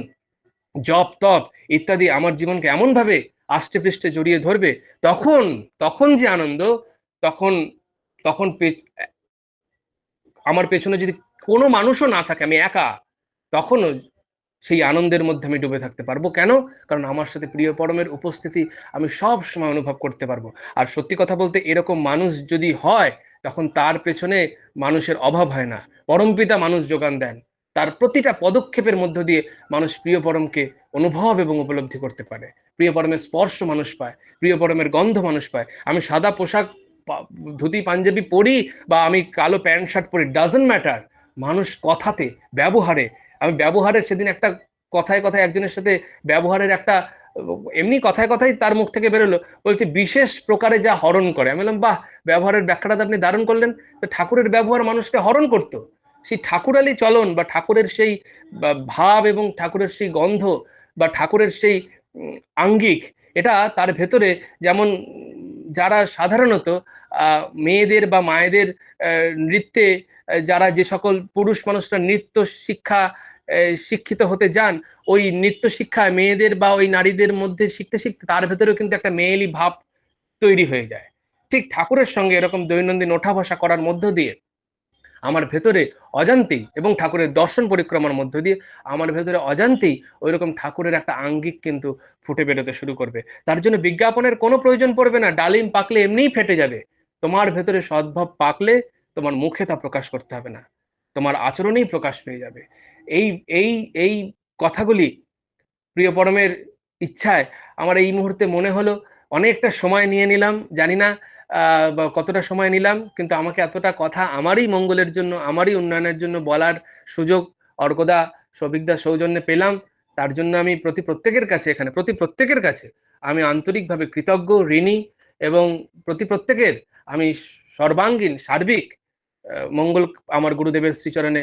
জপ তপ ইত্যাদি আমার জীবনকে এমনভাবে আষ্টে পৃষ্ঠে জড়িয়ে ধরবে, তখন তখন যে আনন্দ, তখন তখন আমার পেছনে যদি কোনো মানুষও না থাকে, আমি একা, তখনও সেই আনন্দের মধ্যে আমি ডুবে থাকতে পারবো। কেন? কারণ আমার সাথে প্রিয় পরমের উপস্থিতি আমি সব সময় অনুভব করতে পারবো। আর সত্যি কথা বলতে, এরকম মানুষ যদি হয়, তখন তার পেছনে মানুষের অভাব হয় না। পরমপিতা মানুষ যোগান দেন। তার প্রতিটা পদক্ষেপের মধ্য দিয়ে মানুষ প্রিয় পরমকে অনুভব এবং উপলব্ধি করতে পারে। প্রিয় পরমের স্পর্শ মানুষ পায়, প্রিয় পরমের গন্ধ মানুষ পায়। আমি সাদা পোশাক, ধুতি পাঞ্জাবি পরি বা আমি কালো প্যান্ট শার্ট পরি, ডাজন্ট ম্যাটার। মানুষ কথাতে, ব্যবহারে, আমি ব্যবহারের সেদিন একটা কথায় কথায় একজনের সাথে ব্যবহারের একটা, এমনি কথায় কথায় তার মুখ থেকে বেরোলো, বলছে বিশেষ প্রকারে যা হরণ করে। আমি বললাম, বাহ, ব্যবহারের ব্যাখ্যাটা তো আপনি দারুণ করলেন। তো ঠাকুরের ব্যবহার মানুষকে হরণ করতো। সেই ঠাকুরালি চলন বা ঠাকুরের সেই ভাব এবং ঠাকুরের সেই গন্ধ বা ঠাকুরের সেই আঙ্গিক, এটা তার ভেতরে যেমন যারা সাধারণত মেয়েদের বা মায়েদের নৃত্যে, যারা যে সকল পুরুষ মানুষরা নৃত্য শিক্ষা শিক্ষিত হতে যান, ওই নৃত্য শিক্ষা মেয়েদের বা ওই নারীদের মধ্যে শিখতে শিখতে তার ভেতরেও কিন্তু একটা মেয়েলি ভাব তৈরি হয়ে যায়। ঠিক ঠাকুরের সঙ্গে এরকম দৈনন্দিন ওঠা বসা করার মধ্য দিয়ে আমার ভেতরে অজান্তেই, এবং ঠাকুরের দর্শন পরিক্রমার মধ্য দিয়ে আমার ভেতরে অজান্তেই ওইরকম ঠাকুরের একটা আঙ্গিক কিন্তু ফুটে বেরোতে শুরু করবে। তার জন্য বিজ্ঞাপনের কোনো প্রয়োজন পড়বে না। ডালিম পাকলে এমনিই ফেটে যাবে। তোমার ভেতরে সদ্ভাব পাকলে তোমার মুখে তা প্রকাশ করতে হবে না, তোমার আচরণেই প্রকাশ পেয়ে যাবে। এই এই এই কথাগুলি প্রিয় পরমের ইচ্ছায় আমার এই মুহূর্তে মনে হলো। অনেকটা সময় নিয়ে নিলাম, জানি না বা কতটা সময় নিলাম, কিন্তু আমাকে এতটা কথা আমারই মঙ্গলের জন্য, আমারই উন্নয়নের জন্য বলার সুযোগ অর্কদা, সৌভিকদার সৌজন্যে পেলাম। তার জন্য আমি প্রতি প্রত্যেকের কাছে আমি আন্তরিকভাবে কৃতজ্ঞ, ঋণী, এবং প্রতি প্রত্যেকের আমি সর্বাঙ্গীন সার্বিক মঙ্গল আমার গুরুদেবের শ্রীচরণে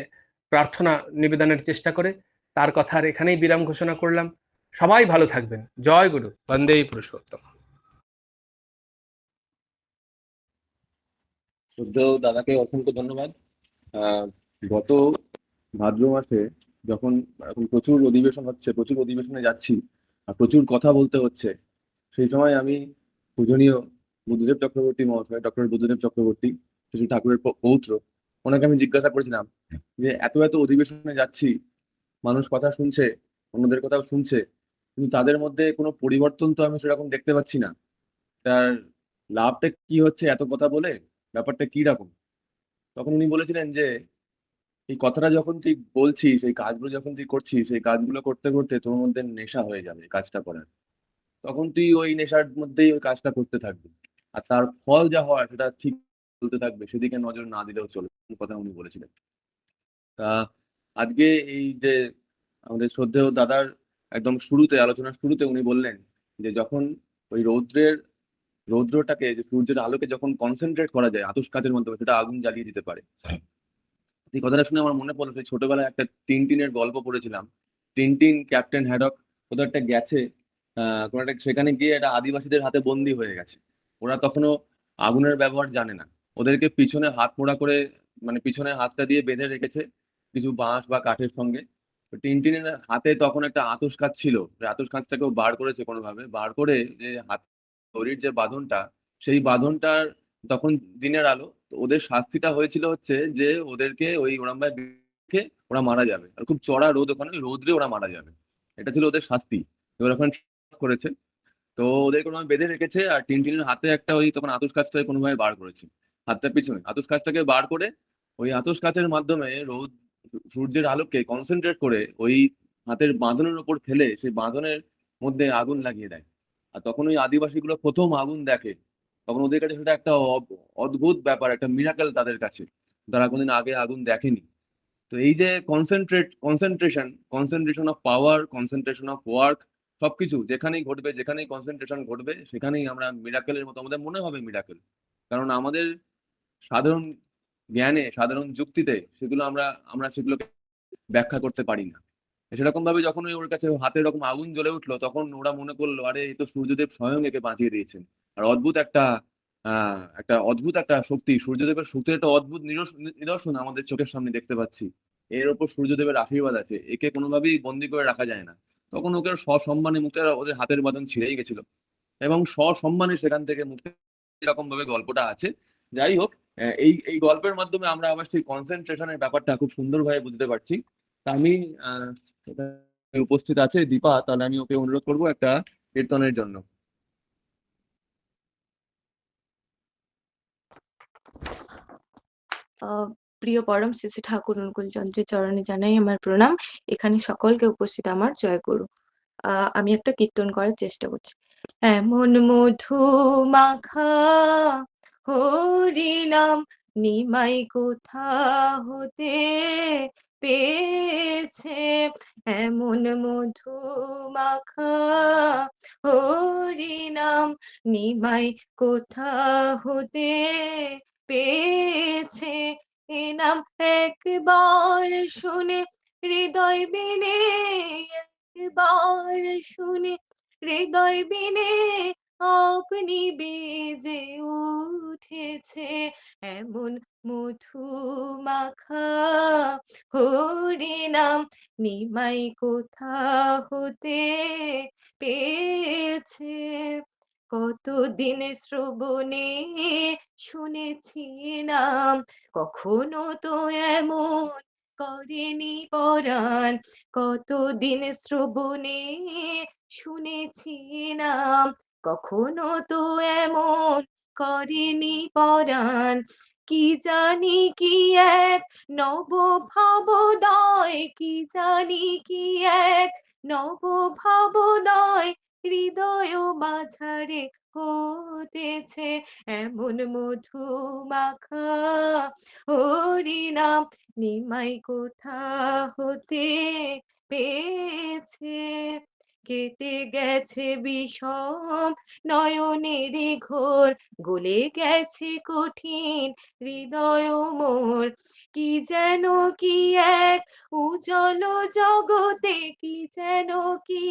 প্রার্থনা নিবেদনের চেষ্টা করে তার কথার এখানেই বিরাম ঘোষণা করলাম। সবাই ভালো থাকবেন। জয় গুরু, বন্দেই পুরুষোত্তম। শ্রদ্ধেয় দাদাকে অসংখ্য ধন্যবাদ। আহ গত ভাদ্র মাসে যখন এখন প্রচুর অধিবেশন হচ্ছে, প্রচুর অধিবেশনে যাচ্ছি আর প্রচুর কথা বলতে হচ্ছে, সেই সময় আমি পূজনীয় বুদ্ধদেব চক্রবর্তী মহাশয়, ডক্টর বুদ্ধদেব চক্রবর্তী, শ্রী ঠাকুরের পৌত্র, ওনাকে আমি জিজ্ঞাসা করেছিলাম যে এত এত অধিবেশনে যাচ্ছি, মানুষ কথা শুনছে, অন্যদের কথাও শুনছে, কিন্তু তাদের মধ্যে কোনো পরিবর্তন তো আমি সেরকম দেখতে পাচ্ছি না। তার লাভটা কি হচ্ছে এত কথা বলে? ব্যাপারটা কি রকম? তখন উনি বলেছিলেন যে এই কথাটা যখন তুই বলছিস, এই কাজগুলো যখন তুই করছিস, সেই কাজগুলো করতে করতে তোর মধ্যে নেশা হয়ে যাবে এই কাজটা করার। তখন তুই ওই নেশার মধ্যেই ওই কাজটা করতে থাকবি, আর তার ফল যা হয় সেটা ঠিক চলতে থাকবে, সেদিকে নজর না দিলেও চলবে। এই কথা উনি বলেছিলেন। তা আজকে এই যে আমাদের শ্রদ্ধেয় দাদার একদম শুরুতে, আলোচনার শুরুতে উনি বললেন যে যখন ওই রৌদ্রটাকে, যে সূর্যের আলোকে যখন কনসেন্ট্রেট করা যায় আতস কাচের মাধ্যমে, সেটা আগুন জ্বালিয়ে দিতে পারে। এই কথাটা শুনে আমার মনে পড়লো সেই ছোটবেলায় একটা টিনটিনের গল্প পড়েছিলাম। টিনটিন, ক্যাপ্টেন হ্যাডক, কোথাও একটা গেছে, কোনো একটা, সেখানে গিয়ে একটা আদিবাসীদের হাতে বন্দি হয়ে গেছে। ওরা তখনো আগুনের ব্যবহার জানে না। ওদেরকে পিছনে হাত মোড়া করে, মানে পিছনে হাতটা দিয়ে বেঁধে রেখেছে কিছু বাঁশ বা কাঠের সঙ্গে। তো টিনটিনের হাতে তখন একটা আতস কাঁচ ছিল, সেই আতস কাঁচটাকেও বার করেছে কোনোভাবে, বার করে যে হাত দড়ির যে বাঁধনটা, সেই বাঁধনটার তখন দিনের আলো, তো ওদের শাস্তিটা হয়েছিল হচ্ছে যে ওদেরকে ওই ওরমভাবে বেঁধে ওরা মারা যাবে, আর খুব চড়া রোদ, ওখানে রোদ্রে ওরা মারা যাবে। এটা ছিল ওদের শাস্তি। এবার ওখানে করেছে, তো ওদের কোনোভাবে বেঁধে রেখেছে, আর টিনটিনের হাতে একটা ওই তখন আতস কাঁচটাকে কোনোভাবে বার করেছে। হাতটা পিছনে আতস কাঁচটাকে বার করে ওই আতস কাঁচের মাধ্যমে রোদ, সূর্যের আলোকে কনসেন্ট্রেট করে ওই হাতের বাঁধনের উপর ফেলে সেই বাঁধনের মধ্যে আগুন লাগিয়ে দেয়। আর তখন ওই আদিবাসীগুলো প্রথম আগুন দেখে। তখন ওদের কাছে সেটা একটা অদ্ভুত ব্যাপার, একটা মিরাকেল তাদের কাছে, তারা কোনদিন আগে আগুন দেখেনি। তো এই যে concentration of power, concentration of work, সবকিছু যেখানেই ঘটবে, যেখানেই কনসেন্ট্রেশন ঘটবে, সেখানেই আমরা মিরাকেলের মতো আমাদের মনে হবে মিরাকেল। কারণ আমাদের সাধারণ জ্ঞানে, সাধারণ যুক্তিতে সেগুলো আমরা আমরা সেগুলোকে ব্যাখ্যা করতে পারি না। সেরকম ভাবে যখন ওর কাছে হাতে এরকম আগুন জ্বলে উঠলো, তখন ওরা মনে করলো আরে এই তো সূর্যদেব স্বয়ং একে বাঁচিয়ে দিয়েছেন। আর অদ্ভুত একটা অদ্ভুত একটা শক্তি, সূর্যদেবের শক্তির একটা অদ্ভুত নিদর্শন আমাদের চোখের সামনে দেখতে পাচ্ছি। এর ওপর সূর্যদেবের আশীর্বাদ আছে, একে কোনোভাবেই বন্দি করে রাখা যায় না। তখন ওকে সসম্মানে মুক্ত, ওদের হাতের বাঁধন ছিঁড়েই গেছিল এবং সসম্মানে সেখান থেকে মুক্তি, এরকম ভাবে গল্পটা আছে। যাই হোক, এই এই গল্পের মাধ্যমে আমরা আবার সেই কনসেন্ট্রেশনের ব্যাপারটা খুব সুন্দরভাবে বুঝতে পারছি। তা আমি এখানে উপস্থিত আছে দীপা, তাহলে আমি ওকে অনুরোধ করবো একটা কীর্তনের জন্য। আহ প্রিয় পরম শ্রী শ্রী ঠাকুর অনুকূল চন্দ্রের চরণে জানাই আমার প্রণাম। এখানে সকলকে উপস্থিত আমার জয় গুরু। আমি একটা কীর্তন করার চেষ্টা করছি। এমন মধু মাখা হরি নাম নিমাই কোথা হতে পেয়েছে, এমন মধু মাখা হরি নাম নিমাই কোথা হতে পেয়েছে। এ নাম একবার শুনে হৃদয় বিনে, একবার শুনে হৃদয় বিনে আপনি বেজে উঠেছে, এমন মধু মাখা হরি নাম নিমাই কোথা হতে পেয়েছে। কতদিন শ্রবণে শুনেছি নাম, কখনো তো এমন করেনি পরাণ। কতদিন শ্রবণে শুনেছি নাম, কখনো তো এমন করেনি পরাণ। কি জানি কি এক নব ভাবোদয়, কি জানি কি এক নব ভাবোদয় হৃদয় মাঝারে হতেছে, এমন মধু মাখা হরি নাম নিমাই কোথা হতে পেয়েছে। কেটে গেছে বিষম নয়নের ঘোর, গলে গেছে কঠিন হৃদয় মোর। কি যেন কি এক উজ্জ্বল জগতে, কি যেন কি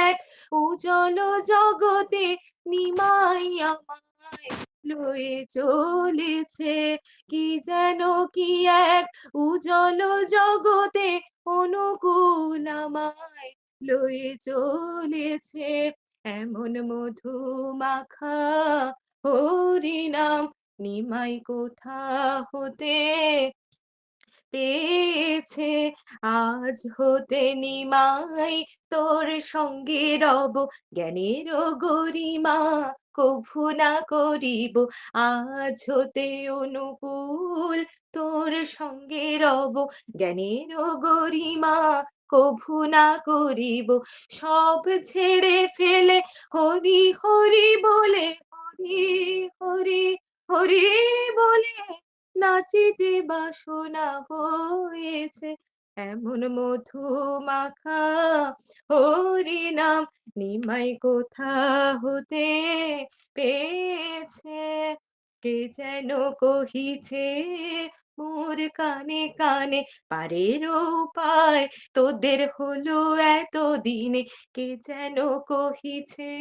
এক উজ্জ্বল জগতে নিমাই আমায় লয়ে চলেছে। কি যেন কি এক উজ্জ্বল জগতে অনুকূল আমায় লয়ে চলেছে, এমন মধু মাখা হরি নাম নিমাই কোথা হতে পেয়েছে। আজ হতে নিমাই তোর সঙ্গে রব, জ্ঞানের গরিমা কভু না করিব। আজ হতে অনুকূল তোর সঙ্গে রব, জ্ঞানের গরিমা কভু না করিব। সব ছেড়ে ফেলে হরি হরি বলে, হরি হরি হরি বলে নাচিতে বাসনা হয়েছে, এমন মধু মাখা হরি নাম নিমাই কোথা হতে পেয়েছে। কে যেন কহিছে মোর কানে কানে, পারের উপায় তোদের হলো এতদিনে। কে যেন কহিছে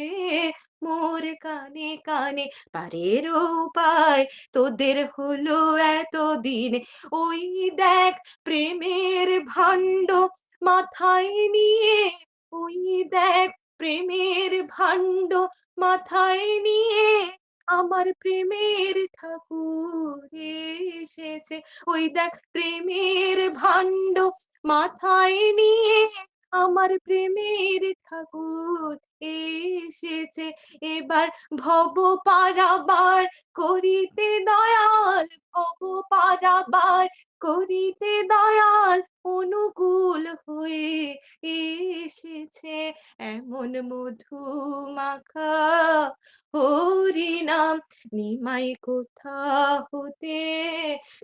মোর কানে কানে, পারের উপায় তোদের হলো এতদিনে। ওই দেখ প্রেমের ভাণ্ড মাথায় নিয়ে, ওই দেখ প্রেমের ভাণ্ড মাথায় নিয়ে আমার প্রেমের ঠাকুর এসেছে। ওই দেখ প্রেমের ভাণ্ড মাথায় নিয়ে আমার প্রেমের ঠাকুর এসেছে। এবার ভব পারাবার করিতে দয়াল, ভব পারাবার করিতে দয়াল অনুকূল হয়ে এসেছে, এমন মধু মাখা হরি নাম নিমাই কোথা হতে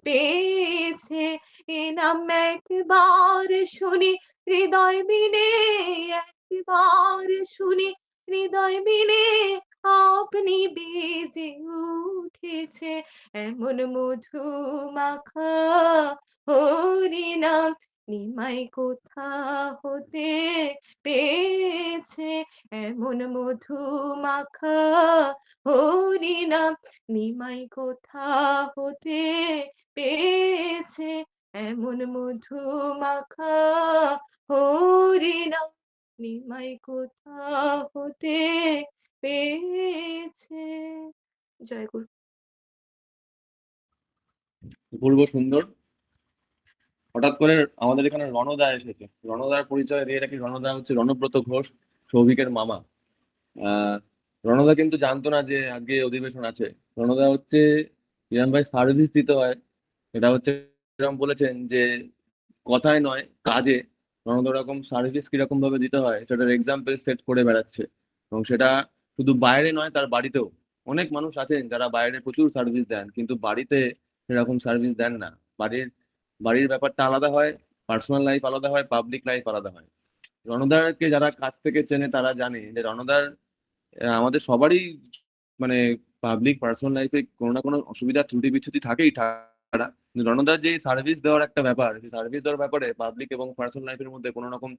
পেয়েছে। এ নাম একবার শুনি হৃদয় বিনে, একবার শুনি হৃদয় বিনে আপনি বেজে উঠেছে এমন মধু মাখা হরিনাম নিমাই কোথা হতে পেয়েছে এমন মধু মাখা হরিনাম নিমাই কোথা হতে পেয়েছে এমন মধু মাখা হরিনাম নিমাই কোথা হতে পেয়েছে। জয় গুরু। অপূর্ব সুন্দর। হঠাৎ করে আমাদের এখানে রণদা এসেছে। রণদার পরিচয় দিয়ে রাখি, রণদা হচ্ছে রণব্রত ঘোষ, সৌভিকের মামা। আহ রণদা কিন্তু জানতো না যে আজকে অধিবেশন আছে। রণদা হচ্ছে ইরাম ভাই সার্ভিস দিতে হয়, এটা হচ্ছে এরকম বলেছেন যে কথায় নয় কাজে। রণদা ওরকম সার্ভিস কিরকম ভাবে দিতে হয় সেটার এক্সাম্পল সেট করে বেড়াচ্ছে, এবং সেটা শুধু বাইরে নয়, তার বাড়িতেও। অনেক মানুষ আছেন যারা বাইরে প্রচুর সার্ভিস দেন, কিন্তু বাড়িতে সেরকম সার্ভিস দেন না। বাড়ির বাড়ির ব্যাপারটা আলাদা হয়, পার্সোনাল লাইফ আলাদা হয়, পাবলিক লাইফ আলাদা হয়। রণদাকে যারা কাছ থেকে চেনে তারা জানে যে রণদার আমাদের সবারই মানে পাবলিক পার্সোনাল লাইফে কোনো না কোনো অসুবিধা ত্রুটি বিচ্ছুতি থাকেই ছাড়া। কিন্তু রণদার যে সার্ভিস দেওয়ার একটা ব্যাপার, সেই সার্ভিস দেওয়ার ব্যাপারে পাবলিক এবং পার্সোনাল লাইফের মধ্যে কোনো রকম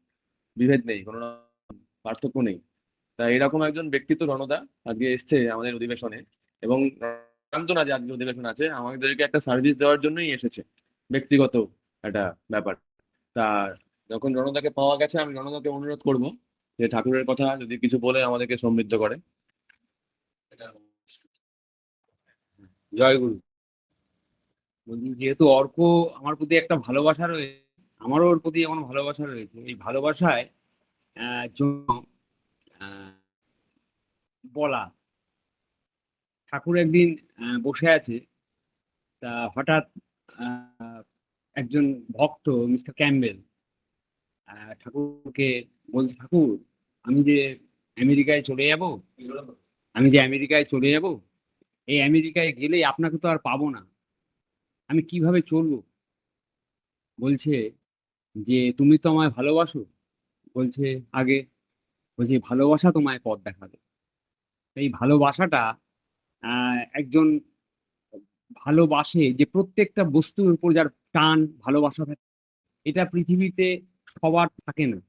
বিভেদ নেই, কোনো রকম পার্থক্য নেই। তাই এরকম একজন ব্যক্তিত্ব রণদা আজকে এসছে আমাদের অধিবেশনে, এবং জানতো না যে আজকে অধিবেশন আছে, আমাদেরকে একটা সার্ভিস দেওয়ার জন্যই এসেছে, ব্যক্তিগত একটা ব্যাপার। তা যখন রণদাকে পাওয়া গেছে, আমি রণদাকে অনুরোধ করব যে ঠাকুরের কথা যদি কিছু বলে আমাদেরকে সমৃদ্ধ করে। জয় গুরু। বলছি, যেহেতু অর্ক আমার প্রতি একটা ভালোবাসা রয়েছে, আমারও ওর প্রতি এমন ভালোবাসা রয়েছে। এই ভালোবাসায় জন্য আহ, বলা, ঠাকুর একদিন বসে আছে, তা হঠাৎ আহ, একজন ভক্ত মিস্টার ক্যাম্বেল ঠাকুরকে বলছে, ঠাকুর আমি যে আমেরিকায় চলে যাব, আমি যে আমেরিকায় চলে যাব, এই আমেরিকায় গেলে আপনাকে তো আর পাবো না, আমি কিভাবে চলবো? বলছে যে তুমি তো আমায় ভালোবাসো। বলছে আগে, বলছে ভালোবাসা তোমায় পথ দেখাবে। এই ভালোবাসাটা একজন ভালোবাসে, যে প্রত্যেকটা বস্তুর উপর যার টান ভালোবাসা থাকে, এটা পৃথিবীতে সবার থাকে না।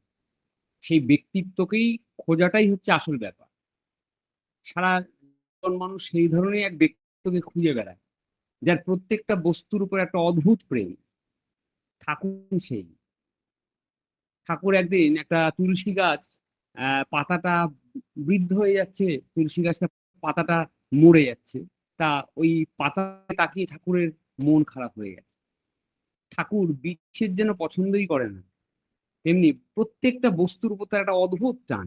সেই ব্যক্তিত্বকেই খোঁজাটাই হচ্ছে আসল ব্যাপার। সারা জীবন মানুষ সেই ধরনের এক ব্যক্তিত্বকে খুঁজে বেড়ায়, যার প্রত্যেকটা বস্তুর উপর একটা অদ্ভুত প্রেম। ঠাকুর সেই। ঠাকুর একদিন একটা তুলসী গাছ, পাতাটা বৃদ্ধ হয়ে যাচ্ছে, তুলসী গাছটা পাতাটা মরে যাচ্ছে, তা ওই পাতা তাকিয়ে ঠাকুরের মন খারাপ হয়ে গেছে। ঠাকুর বিচ্ছেদ যেন পছন্দই করে না, তেমনি প্রত্যেকটা বস্তুর উপর তার একটা অদ্ভুত টান।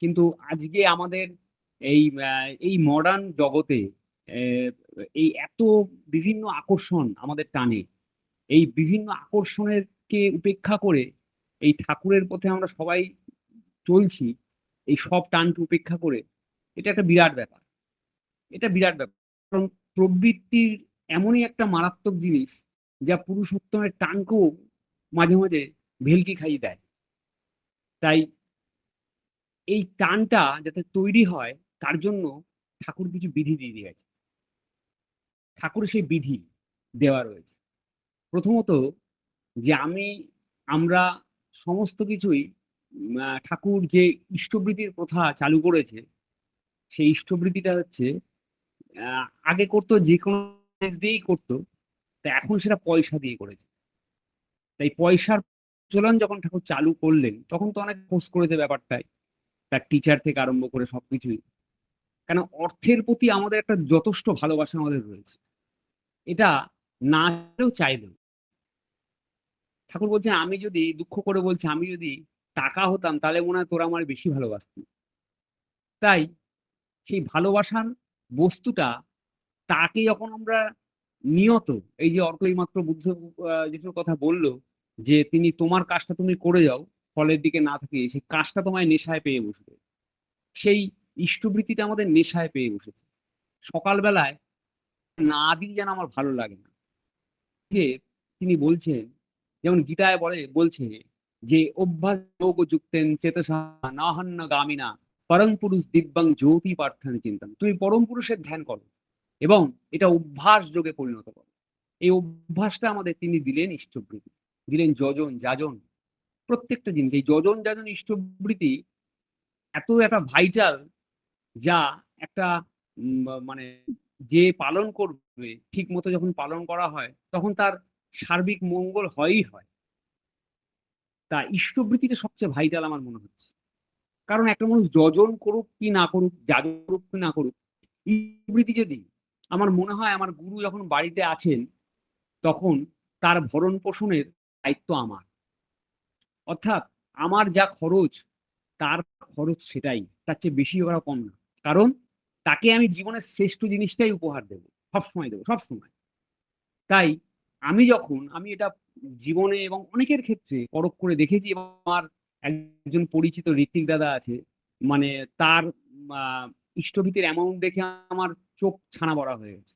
কিন্তু আজকে আমাদের এই মডার্ন জগতে আহ, এই এত বিভিন্ন আকর্ষণ আমাদের টানে, এই বিভিন্ন আকর্ষণের কে উপেক্ষা করে এই ঠাকুরের পথে আমরা সবাই চলছি, এই সব টানকে উপেক্ষা করে। এটা একটা বিরাট ব্যাপার, এটা বিরাট ব্যাপার। কারণ প্রবৃত্তির এমনই একটা মারাত্মক জিনিস, যা পুরুষোত্তমের টানকেও মাঝে মাঝে ভেলকি খাইয়ে দেয়। তাই এই টানটা যাতে তৈরি হয়, তার জন্য ঠাকুর কিছু বিধি দিয়ে দিয়েছে। ঠাকুরের সেই বিধি দেওয়া রয়েছে। প্রথমত, যে আমরা সমস্ত কিছুই ঠাকুর যে ইষ্টবৃত্তির প্রথা চালু করেছে, সেই ইষ্টবৃত্তিটা হচ্ছে আগে করতো যে কোনো জিনিস দিয়েই করতো, তা এখন সেটা পয়সা দিয়ে করেছে। তাই পয়সার প্রচলন যখন ঠাকুর চালু করলেন, তখন তো অনেক খোঁজ করেছে ব্যাপারটায়, তার টিচার থেকে আরম্ভ করে সবকিছুই। কেন, অর্থের প্রতি আমাদের একটা যথেষ্ট ভালোবাসা আমাদের রয়েছে, এটা না চাইলেও চাইলেও। ঠাকুর বলছেন, আমি যদি দুঃখ করে বলছি, আমি যদি টাকা হতাম তাহলে মনে হয় তোরা আমার বেশি ভালোবাসতি। তাই সেই ভালোবাসার বস্তুটা, তাকে যখন আমরা নিয়ত, এই যে অর্ক এইমাত্র বুদ্ধ যেটার কথা বললো, যে তিনি তোমার কাজটা তুমি করে যাও, ফলের দিকে না থাকে, সেই কাজটা তোমায় নেশায় পেয়ে বসবে। সেই ইষ্টবৃত্তিটা আমাদের নেশায় পেয়ে বসেছে। সকালবেলায় না দিলে যেন আমার ভালো লাগে না। যে তিনি বলছেন, যেমন গীতায় বলছে যে অভ্যাস যোগ যুক্তেন চেতসা নাহান্য গামিনা পরম পুরুষ দিব্যাং জ্যোতি পার্থানি চিন্তাম। তুমি পরম পুরুষের ধ্যান করো এবং এটা অভ্যাস যোগে পরিণত করো। এই অভ্যাসটা আমাদের তিনি দিলেন ইষ্টবৃত্তি, দিলেন যজন যাজন, প্রত্যেকটা জিনিস। এই যজন যাজন ইষ্টবৃত্তি এত একটা ভাইটাল, যা একটা মানে যে পালন করবে ঠিক মতো যখন পালন করা হয় তখন তার সার্বিক মঙ্গল হয়ই হয়। তা ইষ্টবৃত্তিটা সবচেয়ে ভাইটাল আমার মনে হচ্ছে। কারণ একটা মানুষ যজন করুক কি না করুক, যাজন করুক কি না করুক, ইষ্টবৃত্তি যদি, আমার মনে হয় আমার গুরু যখন বাড়িতে আছেন তখন তার ভরণ পোষণের দায়িত্ব আমার। অর্থাৎ আমার যা খরচ, তার খরচ সেটাই, তার চেয়ে বেশি করা কম না। কারণ তাকে আমি জীবনের শ্রেষ্ঠ জিনিসটাই উপহার দেবো, সবসময় দেবো, সবসময়। তাই আমি এটা জীবনে এবং অনেকের ক্ষেত্রে পরখ করে দেখেছি, এবং আমার একজন পরিচিত ঋত্বিক দাদা আছে, মানে তার ইষ্টভীতির অ্যামাউন্ট দেখে আমার চোখ ছানা বড়া হয়ে গেছে।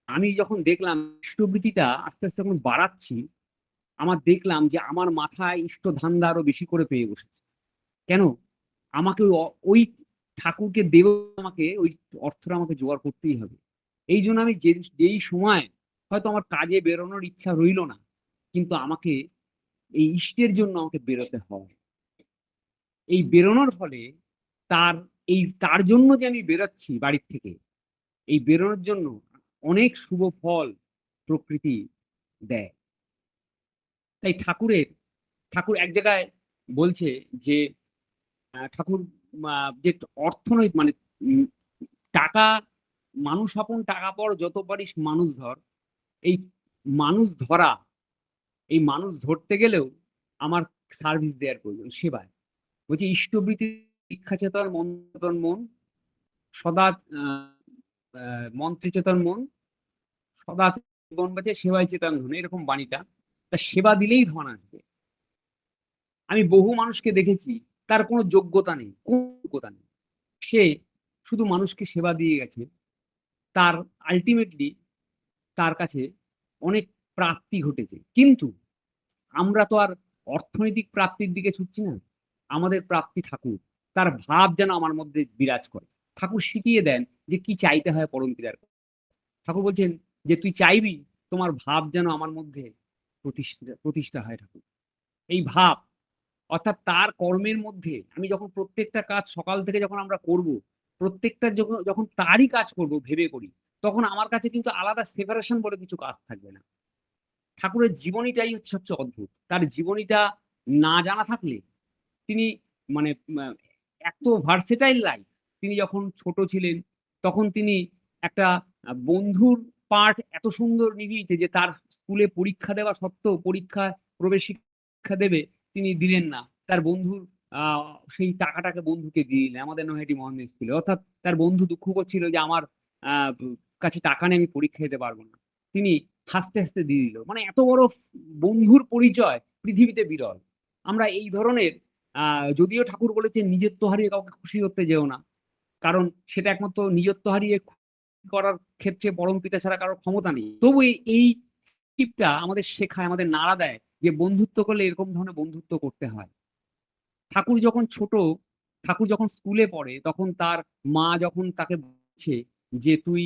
আমি যখন দেখলাম ইষ্টভীতিটা আস্তে আস্তে যখন বাড়াচ্ছি, আমার দেখলাম যে আমার মাথায় ইষ্টধান্দা আরো বেশি করে পেয়ে বসেছে। কেন? আমাকে ওই ঠাকুরকে দেব, আমাকে ওই অর্থটা আমাকে জোগাড় করতেই হবে। এই জন্য আমি যেই সময় হয়তো আমার কাজে বেরোনোর ইচ্ছা রইল না, কিন্তু আমাকে এই ইষ্টের জন্য আমাকে বেরোতে হয়। এই বেরোনোর ফলে তার তার জন্য যে আমি বেরোচ্ছি বাড়ির থেকে, এই বেরোনোর জন্য অনেক শুভ ফল প্রকৃতি দেয়। তাই ঠাকুর এক জায়গায় বলছে যে ঠাকুর যে অর্থনৈতিক মানে উম, টাকা, মানুষ আপন টাকা পর যত পারিস মানুষ ধর। এই মানুষ ধরা, এই মানুষ ধরতে গেলেও আমার সার্ভিস দেওয়ার প্রয়োজন, সেবায়। বলছি ইষ্টবৃত্তি শিক্ষা চেতন মন চেতন মন সদা মন্ত্রী চেতন মন সদা জীবন বাঁচে সেবায় চেতন ধন, এরকম বাণীটা। তা সেবা দিলেই ধন আসবে। আমি বহু মানুষকে দেখেছি, তার কোনো যোগ্যতা নেই, কোনো যোগ্যতা নেই, সে শুধু মানুষকে সেবা দিয়ে গেছে, তার আলটিমেটলি তার কাছে অনেক প্রাপ্তি ঘটেছে। কিন্তু আমরা তো আর অর্থনৈতিক প্রাপ্তির দিকে ছুটছি না, আমাদের প্রাপ্তি ঠাকুর। তার ভাব যেন আমার মধ্যে বিরাজ করে। ঠাকুর শিখিয়ে দেন যে কি চাইতে হয় পরম পিতার কাছে। ঠাকুর বলছেন যে তুই চাইবি তোমার ভাব যেন আমার মধ্যে প্রতিষ্ঠা হয়। ঠাকুর এই ভাব, অর্থাৎ তার কর্মের মধ্যে আমি যখন প্রত্যেকটা কাজ সকাল থেকে যখন আমরা করব, প্রত্যেকটা যখন যখন তারই কাজ করব ভেবে করি, তখন আমার কাছে কিন্তু আলাদা সেপারেশন বলে কিছু কাজ থাকবে না। ঠাকুরের জীবনীটাই হচ্ছে সবচেয়ে অদ্ভুত। তার জীবনীটা না জানা থাকলে তিনি মানে এত ভার্সেটাইল লাইফ। তিনি যখন ছোট ছিলেন তখন তিনি একটা বন্ধুর পার্ট এত সুন্দর নিভিয়েছে যে তার স্কুলে পরীক্ষা দেওয়া সত্ত্বেও পরীক্ষায় প্রবেশ শিক্ষা দেবে, তিনি দিলেন না। তার বন্ধুর সেই টাকাটাকে বন্ধুকে দিয়ে দিলেন আমাদের নৈহাটি মহান স্কুলে। অর্থাৎ তার বন্ধু দুঃখ করছিল যে আমার আহ, কাছে টাকা নেই, আমি পরীক্ষা দিতে পারবো না। তিনি হাসতে হাসতে দিয়ে দিল। মানে এত বড় বন্ধুর পরিচয় পৃথিবীতে বিরল। আমরা এই ধরনের যদিও ঠাকুর বলেছেন নিজেত্ব হারিয়ে কাউকে খুশি করতে যেও না, কারণ সেটা একমাত্র নিজত্ব হারিয়ে খুশি করার ক্ষেত্রে পরম পিতা ছাড়া কারোর ক্ষমতা নেই। তবু এই টিপটা আমাদের শেখায়, আমাদের নাড়া দেয় যে বন্ধুত্ব করলে এরকম ধরনের বন্ধুত্ব করতে হয়। ঠাকুর যখন ছোট, ঠাকুর যখন স্কুলে পড়ে তখন তার মা যখন তাকে বলছে যে তুই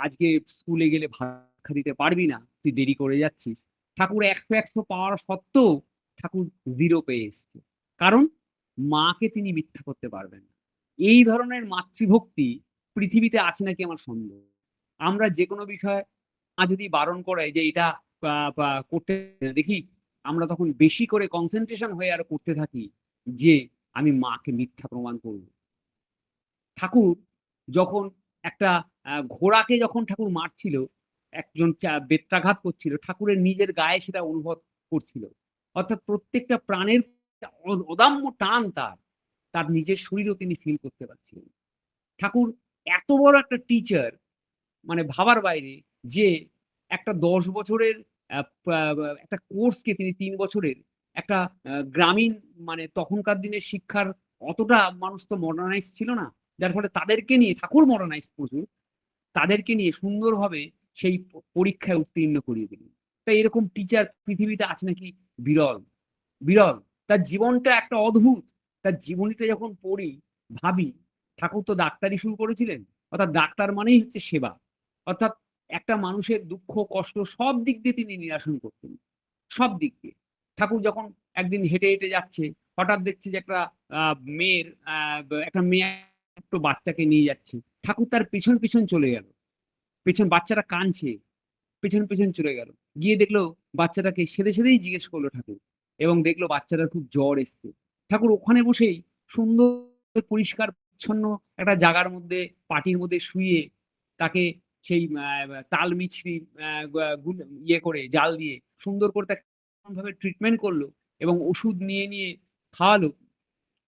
আজকে স্কুলে গেলে ভাত দিতে পারবি না, তুই দেরি করে যাচ্ছিস, ঠাকুর 100 পাওয়ার সত্ত্বেও ঠাকুর 0 পেয়ে এসছে। কারণ মাকে তিনি মিথ্যা করতে পারবেন না। এই ধরনের মাতৃভক্তি পৃথিবীতে আছে নাকি আমার সন্দেহ। আমরা যে কোনো বিষয় মা যদি বারণ করে যে এটা করতে দেখি, আমরা তখন বেশি করে কনসেন্ট্রেশন হয়ে আরো করতে থাকি যে আমি মাকে মিথ্যা প্রমাণ করব। ঠাকুর যখন একটা ঘোড়াকে যখন ঠাকুর মারছিল, একজন বেত্রাঘাত করছিল, ঠাকুরের নিজের গায়ে সেটা অনুভব করছিল। অর্থাৎ প্রত্যেকটা প্রাণের অদাম্য টান তার, তার নিজের শরীরও তিনি ফিল করতে পারছিলেন। ঠাকুর এত বড় একটা টিচার, মানে ভাবার বাইরে, যে একটা 10 বছরের একটা কোর্সকে তিনি 3 বছরের একটা গ্রামীণ, মানে তখনকার দিনের শিক্ষার অতটা মানুষ তো মডার্নাইজ ছিল না, যার ফলে তাদেরকে নিয়ে ঠাকুর মডার্নাইজ প্রচুর, তাদেরকে নিয়ে সুন্দরভাবে সেই পরীক্ষায় উত্তীর্ণ করিয়ে দিলেন। তাই এরকম টিচার পৃথিবীতে আছে নাকি বিরল, বিরল। তার জীবনটা একটা অদ্ভুত। তার জীবনীটা যখন পড়ি ভাবি ঠাকুর তো ডাক্তারি শুরু করেছিলেন, অর্থাৎ ডাক্তার মানেই হচ্ছে সেবা, অর্থাৎ একটা মানুষের দুঃখ কষ্ট সব দিক দিয়ে তিনি নিরসন করতেন, সব দিক দিয়ে। ঠাকুর যখন একদিন হেঁটে হেঁটে যাচ্ছে, হঠাৎ দেখছে যে একটা মেয়ে একটু বাচ্চাকে নিয়ে যাচ্ছে, ঠাকুর তার পিছন পিছন চলে গেল, পেছন বাচ্চাটা কাঁদছে, পেছন পেছন চলে গেল, গিয়ে দেখলো বাচ্চাটাকে সেধে সেধেই জিজ্ঞেস করলো ঠাকুর, এবং দেখলো বাচ্চাটার খুব জ্বর এসছে। ঠাকুর ওখানে বসেই সুন্দর পরিষ্কার পরিচ্ছন্ন একটা জায়গার মধ্যে পাটির মধ্যে শুয়ে তাকে সেই তাল মিছরি ইয়ে করে জাল দিয়ে সুন্দর করে তাকে ভাবে ট্রিটমেন্ট করলো এবং ওষুধ নিয়ে নিয়ে খাওয়ালো।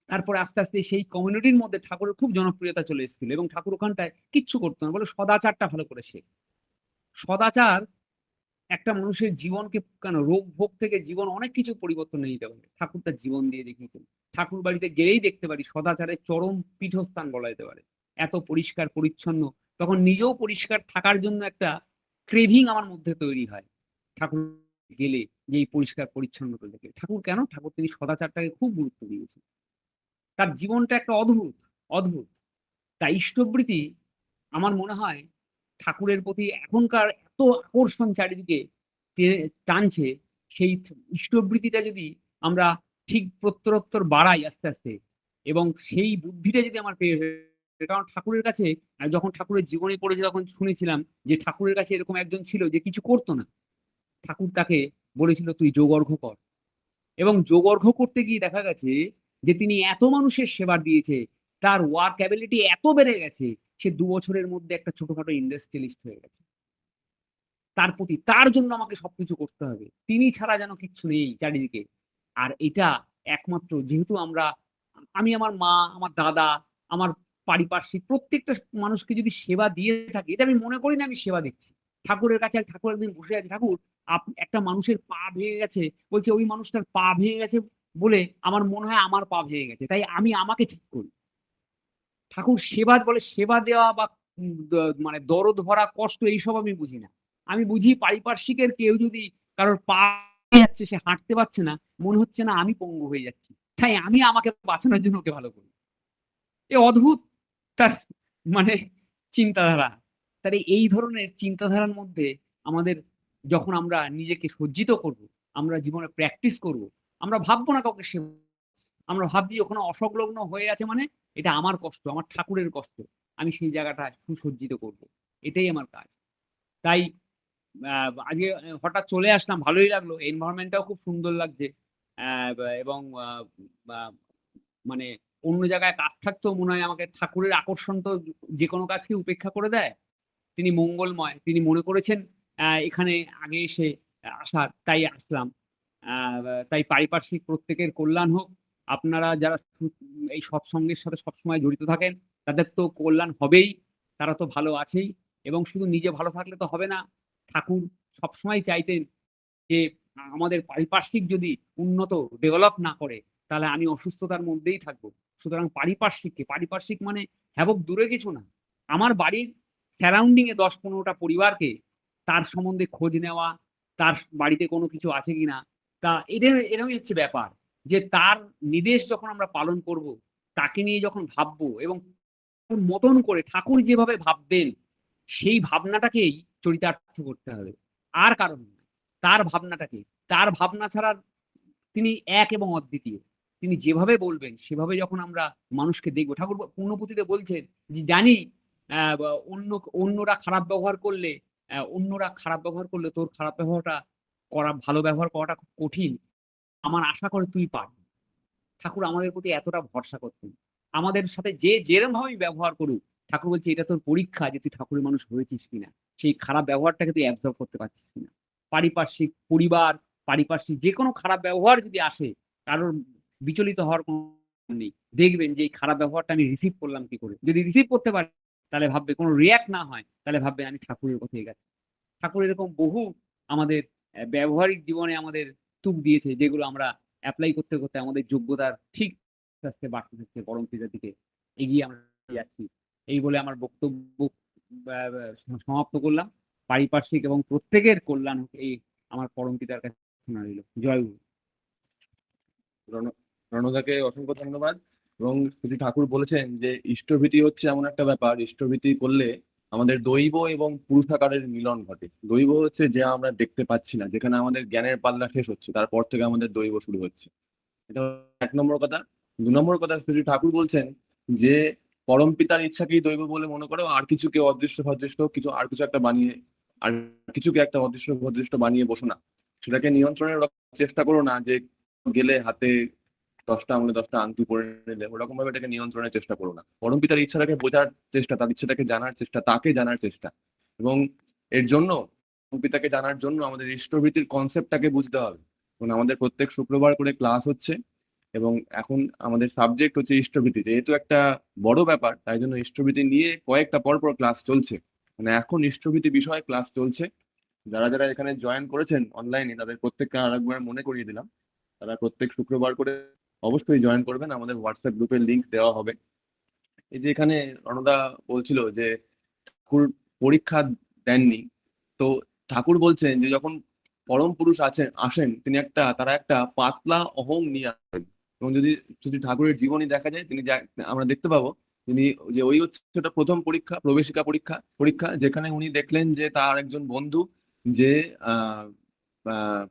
তারপরে আস্তে আস্তে সেই কমিউনিটির মধ্যে ঠাকুরের খুব জনপ্রিয়তা চলে এসেছিল, এবং ঠাকুর ওখানটায় কিচ্ছু করতো না, বলে সদাচারটা ভালো করে শেখ। সদাচার একটা মানুষের জীবনকে, কেন রোগ ভোগ থেকে জীবন অনেক কিছু পরিবর্তন নিয়ে যেতে পারে, ঠাকুর তার জীবন দিয়ে দেখিয়েছেন। ঠাকুর বাড়িতে গেলেই দেখতে পারি সদাচারের চরম পীঠস্থান বলা যেতে পারে, এত পরিষ্কার পরিচ্ছন্ন। তখন নিজেও পরিষ্কার থাকার জন্য একটা ক্রেভিং আমার মধ্যে তৈরি হয় ঠাকুর গেলে, যে এই পরিষ্কার পরিচ্ছন্নতা দেখে। ঠাকুর কেন, ঠাকুর তিনি সদাচারটাকে খুব গুরুত্ব দিয়েছেন। তার জীবনটা একটা অদ্ভুত, অদ্ভুত। তাই ইষ্টবৃতি আমার মনে হয় ঠাকুরের প্রতি এখনকার এত আকর্ষণ চারিদিকে টানছে, সেই ইষ্টবৃতিটা যদি আমরা ঠিক প্রত্যরোত্তর বাড়াই আস্তে আস্তে, এবং সেই বুদ্ধিটা যদি আমার পেয়ে হয়, কারণ ঠাকুরের কাছে যখন ঠাকুরের জীবনী পড়েছে তখন শুনেছিলাম যে ঠাকুরের কাছে এরকম একজন ছিল যে কিছু করতো না, ঠাকুর তাকে বলেছিল তুই যোগর্ঘ কর, এবং যোগর্ঘ করতে গিয়ে দেখা গেছে যে তিনি এত মানুষের সেবা দিয়েছে, তার ওয়ার্ক অ্যাবিলিটি এত বেড়ে গেছে, সে 2 বছরের মধ্যে একটা ছোটখাটো ইন্ডাস্ট্রিয়ালিস্ট হয়ে গেছে। তার প্রতি, তার জন্য আমাকে সবকিছু করতে হবে, তিনি ছাড়া যেন কিচ্ছু নেই চারিদিকে। আর এটা একমাত্র যেহেতু আমি আমার মা, আমার দাদা, আমার পারিপার্শ্বিক প্রত্যেকটা মানুষকে যদি সেবা দিয়ে থাকি, এটা আমি মনে করি না আমি সেবা দিচ্ছি। ঠাকুরের কাছে ঠাকুর একদিন বসে আছে, ঠাকুর একটা মানুষের পা ভেঙে গেছে, বলছে ওই মানুষটার পা ভেঙে গেছে বলে আমার মনে হয় আমার পা ভেঙে গেছে, তাই আমি আমাকে ঠিক করি। ঠাকুর সেবা বলে, সেবা দেওয়া বা মানে দরদ ভরা কষ্ট এইসব আমি বুঝি না। আমি বুঝি পারিপার্শ্বিকের কেউ যদি কারোর পা ভেঙে যাচ্ছে, সে হাঁটতে পারছে না, মনে হচ্ছে না আমি পঙ্গু হয়ে যাচ্ছি, তাই আমি আমাকে বাঁচানোর জন্য ওকে ভালো করি। এ অদ্ভুত তার মানে চিন্তাধারা। তাহলে এই ধরনের চিন্তাধারার মধ্যে আমাদের, যখন আমরা নিজেকে সজ্জিত করব, আমরা জীবনে প্র্যাকটিস করব, আমরা ভাববো না কাউকে সেবা, আমরা ভাবছি ওখানে অসংলগ্ন হয়ে আছে মানে এটা আমার কষ্ট, আমার ঠাকুরের কষ্ট, আমি সেই জায়গাটা সুসজ্জিত করব, এটাই আমার কাজ। তাই আজকে হঠাৎ চলে আসলাম, ভালোই লাগলো, এনভায়রনমেন্টটাও খুব সুন্দর লাগছে। এবং মানে অন্য জায়গায় কাজ থাকতেও মনে হয় আমাকে ঠাকুরের আকর্ষণ তো যে কোনো কাজকে উপেক্ষা করে দেয়। তিনি মঙ্গলময়, তিনি মনে করেছেন এখানে আগে এসে আসার, তাই আসলাম। তাই পারিপার্শ্বিক প্রত্যেকের কল্যাণ হোক। আপনারা যারা এই সৎসঙ্গের সাথে সবসময় জড়িত থাকেন, তাদের তো কল্যাণ হবেই, তারা তো ভালো আছেই, এবং শুধু নিজে ভালো থাকলে তো হবে না। ঠাকুর সবসময় চাইতেন যে আমাদের পারিপার্শ্বিক যদি উন্নত ডেভেলপ না করে, তাহলে আমি অসুস্থতার মধ্যেই থাকবো। সুতরাং পারিপার্শ্বিক মানে হ্যাবক দূরে কিছু না, আমার বাড়ির সারাউন্ডিং এ 10-15টা পরিবারকে তার সম্বন্ধে খোঁজ নেওয়া, তার বাড়িতে কোনো কিছু আছে কিনা, তা এরকমই হচ্ছে ব্যাপার। যে তার নির্দেশ যখন আমরা পালন করব, তাকে নিয়ে যখন ভাববো, এবং মতন করে ঠাকুর যেভাবে ভাববেন সেই ভাবনাটাকেই চরিতার্থ করতে হবে, আর কারণ নয়। তার ভাবনাটাকে, তার ভাবনা ছাড়া, তিনি এক এবং অদ্বিতীয়, তিনি যেভাবে বলবেন সেভাবে যখন আমরা মানুষকে দেখবো। ঠাকুর পূর্ণপুঁথিতে বলছেন যে জানি অন্যরা খারাপ ব্যবহার করলে, তোর খারাপ ব্যবহারটা ভালো ব্যবহার করাটা খুব কঠিন, আমার আশা করে তুই পারবি। ঠাকুর আমাদের প্রতি এতটা ভরসা করতেন, আমাদের সাথে যে যেরম ভাবেই ব্যবহার করুক, ঠাকুর বলছে এটা তোর পরীক্ষা যে তুই ঠাকুরের মানুষ হয়েছিস কিনা, সেই খারাপ ব্যবহারটাকে তুই অ্যাবজর্ব করতে পারছিস কিনা। পারিপার্শ্বিক পরিবার, পারিপার্শ্বিক যে কোনো খারাপ ব্যবহার যদি আসে, কারোর বিচলিত হওয়ার কোনো কারণ নেই। দেখবেন যে এই খারাপ ব্যবহারটা আমি রিসিভ করলাম কি করে, যদি রিসিভ করতে পারি তাহলে ভাববে, কোনো রিয়াক্ট না হয় তাহলে ভাববে আমি ঠাকুরের পথে গেছি। ঠাকুর এরকম বহু আমাদের ব্যবহারিক জীবনে আমাদের তুক দিয়েছে, যেগুলো আমরা অ্যাপ্লাই করতে করতে আমাদের যোগ্যতার ঠিক আস্তে আস্তে বাড়তে থাকছে, পরম পিতার দিকে এগিয়ে আমরা যাচ্ছি। এই বলে আমার বক্তব্য সমাপ্ত করলাম। পারিপার্শ্বিক এবং প্রত্যেকের কল্যাণ হোক, এই আমার পরম পিতার কাছে শোনা রইল। জয় গুরু। রণদাকে অসংখ্য ধন্যবাদ। এবং শ্রী ঠাকুর বলেছেন যে ইষ্টভীতি হচ্ছে এমন একটা ব্যাপার, ইষ্টভীতি করলে আমাদের দৈব এবং পুরুষাকারের মিলন ঘটে। দৈব হচ্ছে যে আমরা দেখতে পাচ্ছি না, যেখানে আমাদের জ্ঞানের পাল্লা শেষ হচ্ছে তারপর থেকে আমাদের দৈব শুরু হচ্ছে। এটা এক নম্বর কথা। দু নম্বর কথা, শ্রী ঠাকুর বলছেন যে পরম পিতার ইচ্ছাকেই দৈব বলে মনে করো, আর কিছুকে অদৃশ্য ফদৃশ্য কিছু আর কিছু একটা বানিয়ে, আর কিছুকে একটা অদৃশ্য ফদৃশ্য বানিয়ে বসো না। সেটাকে নিয়ন্ত্রণের চেষ্টা করো না যে গেলে হাতে 10টা আঙুলে 10টা আংটি পরে নিলে ওরকম ভাবে এটাকে নিয়ন্ত্রণের চেষ্টা করো না। পরম পিতার ইচ্ছাটাকে বোঝার চেষ্টা, তার ইচ্ছাটাকে জানার চেষ্টা, তাকে জানার চেষ্টা। এবং এর জন্য পরম পিতাকে জানার জন্য আমাদের ইষ্টভীতির কনসেপ্টটাকে বুঝতে হবে। এবং আমাদের প্রত্যেক শুক্রবার করে ক্লাস হচ্ছে, এবং এখন আমাদের সাবজেক্ট হচ্ছে ইষ্টভীতি। যেহেতু একটা বড় ব্যাপার, তাই জন্য ইষ্টভীতি নিয়ে কয়েকটা পর পর ক্লাস চলছে। মানে এখন ইষ্টভীতি বিষয়ে ক্লাস চলছে। যারা যারা এখানে জয়েন করেছেন অনলাইনে তাদের প্রত্যেককে আরেকবার মনে করিয়ে দিলাম, তারা প্রত্যেক শুক্রবার করে অবশ্যই জয়েন করবেন। আমাদের হোয়াটসঅ্যাপ গ্রুপের লিংক দেওয়া হবে। এই যে এখানে রণদা বলছিল যে ঠাকুর পরীক্ষা দেননি, তো ঠাকুর বলছেন যে যখন পরম পুরুষ আসেন তিনি তারা একটা পাতলা অহং নিয়ে আসেন। এবং যদি যদি ঠাকুরের জীবনী দেখা যায়, আমরা দেখতে পাবো তিনি যে ওই হচ্ছে ওটা প্রথম পরীক্ষা, প্রবেশিকা পরীক্ষা পরীক্ষা যেখানে উনি দেখলেন যে তার একজন বন্ধু যে আহ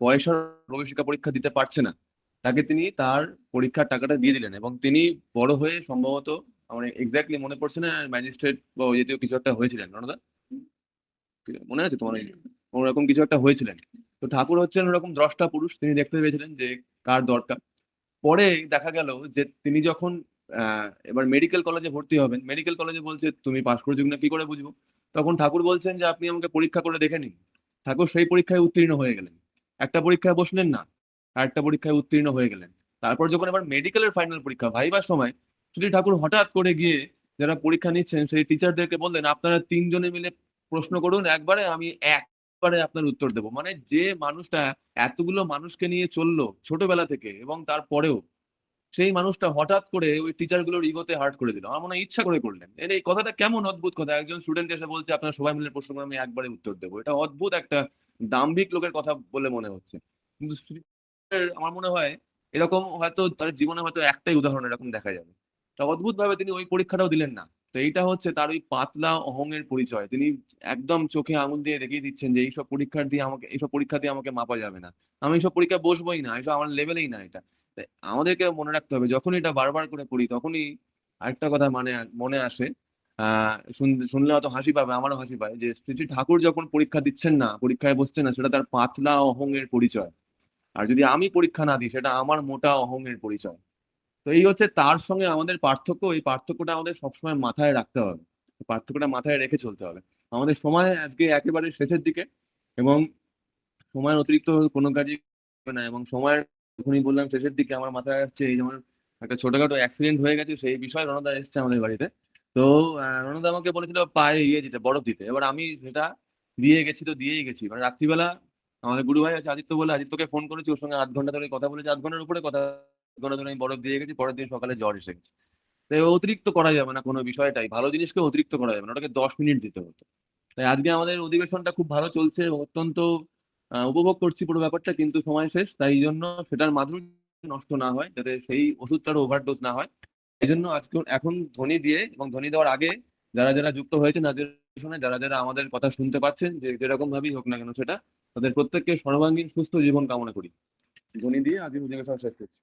পয়সার প্রবেশিকা পরীক্ষা দিতে পারছে না, তাকে তিনি তার পরীক্ষার টাকাটা দিয়ে দিলেন। এবং তিনি বড় হয়ে সম্ভবত, আমার এক্স্যাক্টলি মনে পড়ছে না, ম্যাজিস্ট্রেট বা ওই জাতীয় কিছু একটা হয়েছিলেন। রণদা মনে আছে তোমার? ওরকম কিছু একটা হয়েছিলেন। তো ঠাকুর হচ্ছেন ওরকম দ্রষ্টা পুরুষ, তিনি দেখতে পেয়েছিলেন যে কার দরকার। পরে দেখা গেল যে তিনি যখন এবার মেডিকেল কলেজে ভর্তি হবেন, মেডিকেল কলেজে বলছে তুমি পাশ করেছো কিনা কি করে বুঝবো? তখন ঠাকুর বলছেন যে আপনি আমাকে পরীক্ষা করে দেখে নিন। ঠাকুর সেই পরীক্ষায় উত্তীর্ণ হয়ে গেলেন। একটা পরীক্ষায় বসলেন না, আরেকটা পরীক্ষায় উত্তীর্ণ হয়ে গেলেন। তারপর যখন এবার মেডিকেলের ফাইনাল পরীক্ষা ভাইবার সময় শ্রী ঠাকুর হঠাৎ করে গিয়ে যারা পরীক্ষা নিচ্ছেন সেই টিচারদেরকে বললেন আপনারা তিনজনে মিলে প্রশ্ন করুন, একবারে আমি একবারে আপনার উত্তর দেবো। মানে যে মানুষটা এতগুলো মানুষকে নিয়ে চললো ছোটবেলা থেকে এবং তারপরেও, সেই মানুষটা হঠাৎ করে ওই টিচারগুলোর ইগোতে হার্ট করে দিল। আমার মনে হয় ইচ্ছা করে করলেন। এই কথাটা কেমন অদ্ভুত কথা! একজন স্টুডেন্ট এসে বলছে আপনারা সবাই মিলে প্রশ্ন করে আমি একবারে উত্তর দেবো। এটা অদ্ভুত একটা দাম্ভিক লোকের কথা বলে মনে হচ্ছে। কিন্তু আমার মনে হয় এরকম হয়তো তার জীবনে হয়তো একটাই উদাহরণ এরকম দেখা যাবে। তা অদ্ভুত ভাবে তিনি ওই পরীক্ষাটাও দিলেন না। তো এইটা হচ্ছে তার ওই পাতলা অহংয়ের পরিচয়। তিনি একদম চোখে আঙুল দিয়ে দেখিয়ে দিচ্ছেন যে এইসব পরীক্ষা দিয়ে আমাকে মাপা যাবে না। আমি এইসব পরীক্ষা বসবোই না, এসব আমার লেভেলেই না এটা। তাই আমাদেরকে মনে রাখতে হবে, যখনই এটা বারবার করে পড়ি তখনই আরেকটা কথা মনে আসে। শুনলে হয়তো হাসি পাবে, আমারও হাসি পায়, যে শ্রী ঠাকুর যখন পরীক্ষা দিচ্ছেন না, পরীক্ষায় বসছেন না, সেটা তার পাতলা অহংয়ের পরিচয়। আর যদি আমি পরীক্ষা না দিই সেটা আমার মোটা অহংয়ের পরিচয়। তো এই হচ্ছে তার সঙ্গে আমাদের পার্থক্য। এই পার্থক্যটা আমাদের সবসময় মাথায় রাখতে হবে, এই পার্থক্যটা মাথায় রেখে চলতে হবে। আমাদের সময় আজকে একেবারে শেষের দিকে, এবং সময়ের অতিরিক্ত কোনো কাজই হবে না। এবং সময়ের যখনই বললাম শেষের দিকে, আমার মাথায় আসছে এই যেমন একটা ছোটখাটো অ্যাক্সিডেন্ট হয়ে গেছে, সেই বিষয়ে রণদা এসেছে আমাদের বাড়িতে। তো রণদা আমাকে বলেছিল পায়ে দিতে, বরফ দিতে। এবার আমি সেটা দিয়ে গেছি, তো দিয়েই গেছি। মানে রাত্রিবেলা আমাদের গুরু ভাই আছে আদিত্য বলে, আদিত্যকে ফোন করেছি, ওর সঙ্গে 8 ঘন্টা ধরে কথা বলেছি, 8 ঘন্টার উপরে কথা, 8 ঘন্টা ধরে আমি বরফ দিয়ে গেছি। পরের দিন সকালে জ্বর এসে গেছে। তো অতিরিক্ত করা যাবে না কোনো বিষয়টাই, ভালো জিনিসকে অতিরিক্ত করা যাবে না, ওটাকে 10 মিনিট দিতে হতো। তাই আজকে আমাদের অধিবেশনটা খুব ভালো চলছে এবং অত্যন্ত উপভোগ করছি পুরো ব্যাপারটা, কিন্তু সময় শেষ, তাই জন্য সেটার মাধুর্য নষ্ট না হয়, যাতে সেই ওষুধটার ওভারডোজ না হয়। এই জন্য আজকে এখন ধ্বনি দিয়ে এবং ধ্বনি দেওয়ার আগে যারা যারা যুক্ত হয়েছেন আজকের অধিবেশনে, যারা যারা আমাদের কথা শুনতে পাচ্ছেন, যে যেরকম ভাবেই হোক না কেন সেটা, তাদের প্রত্যেককে সর্বাঙ্গীন সুস্থ জীবন কামনা করি। ধ্বনি দিয়ে আজকের অধিবেশন শেষ করছি।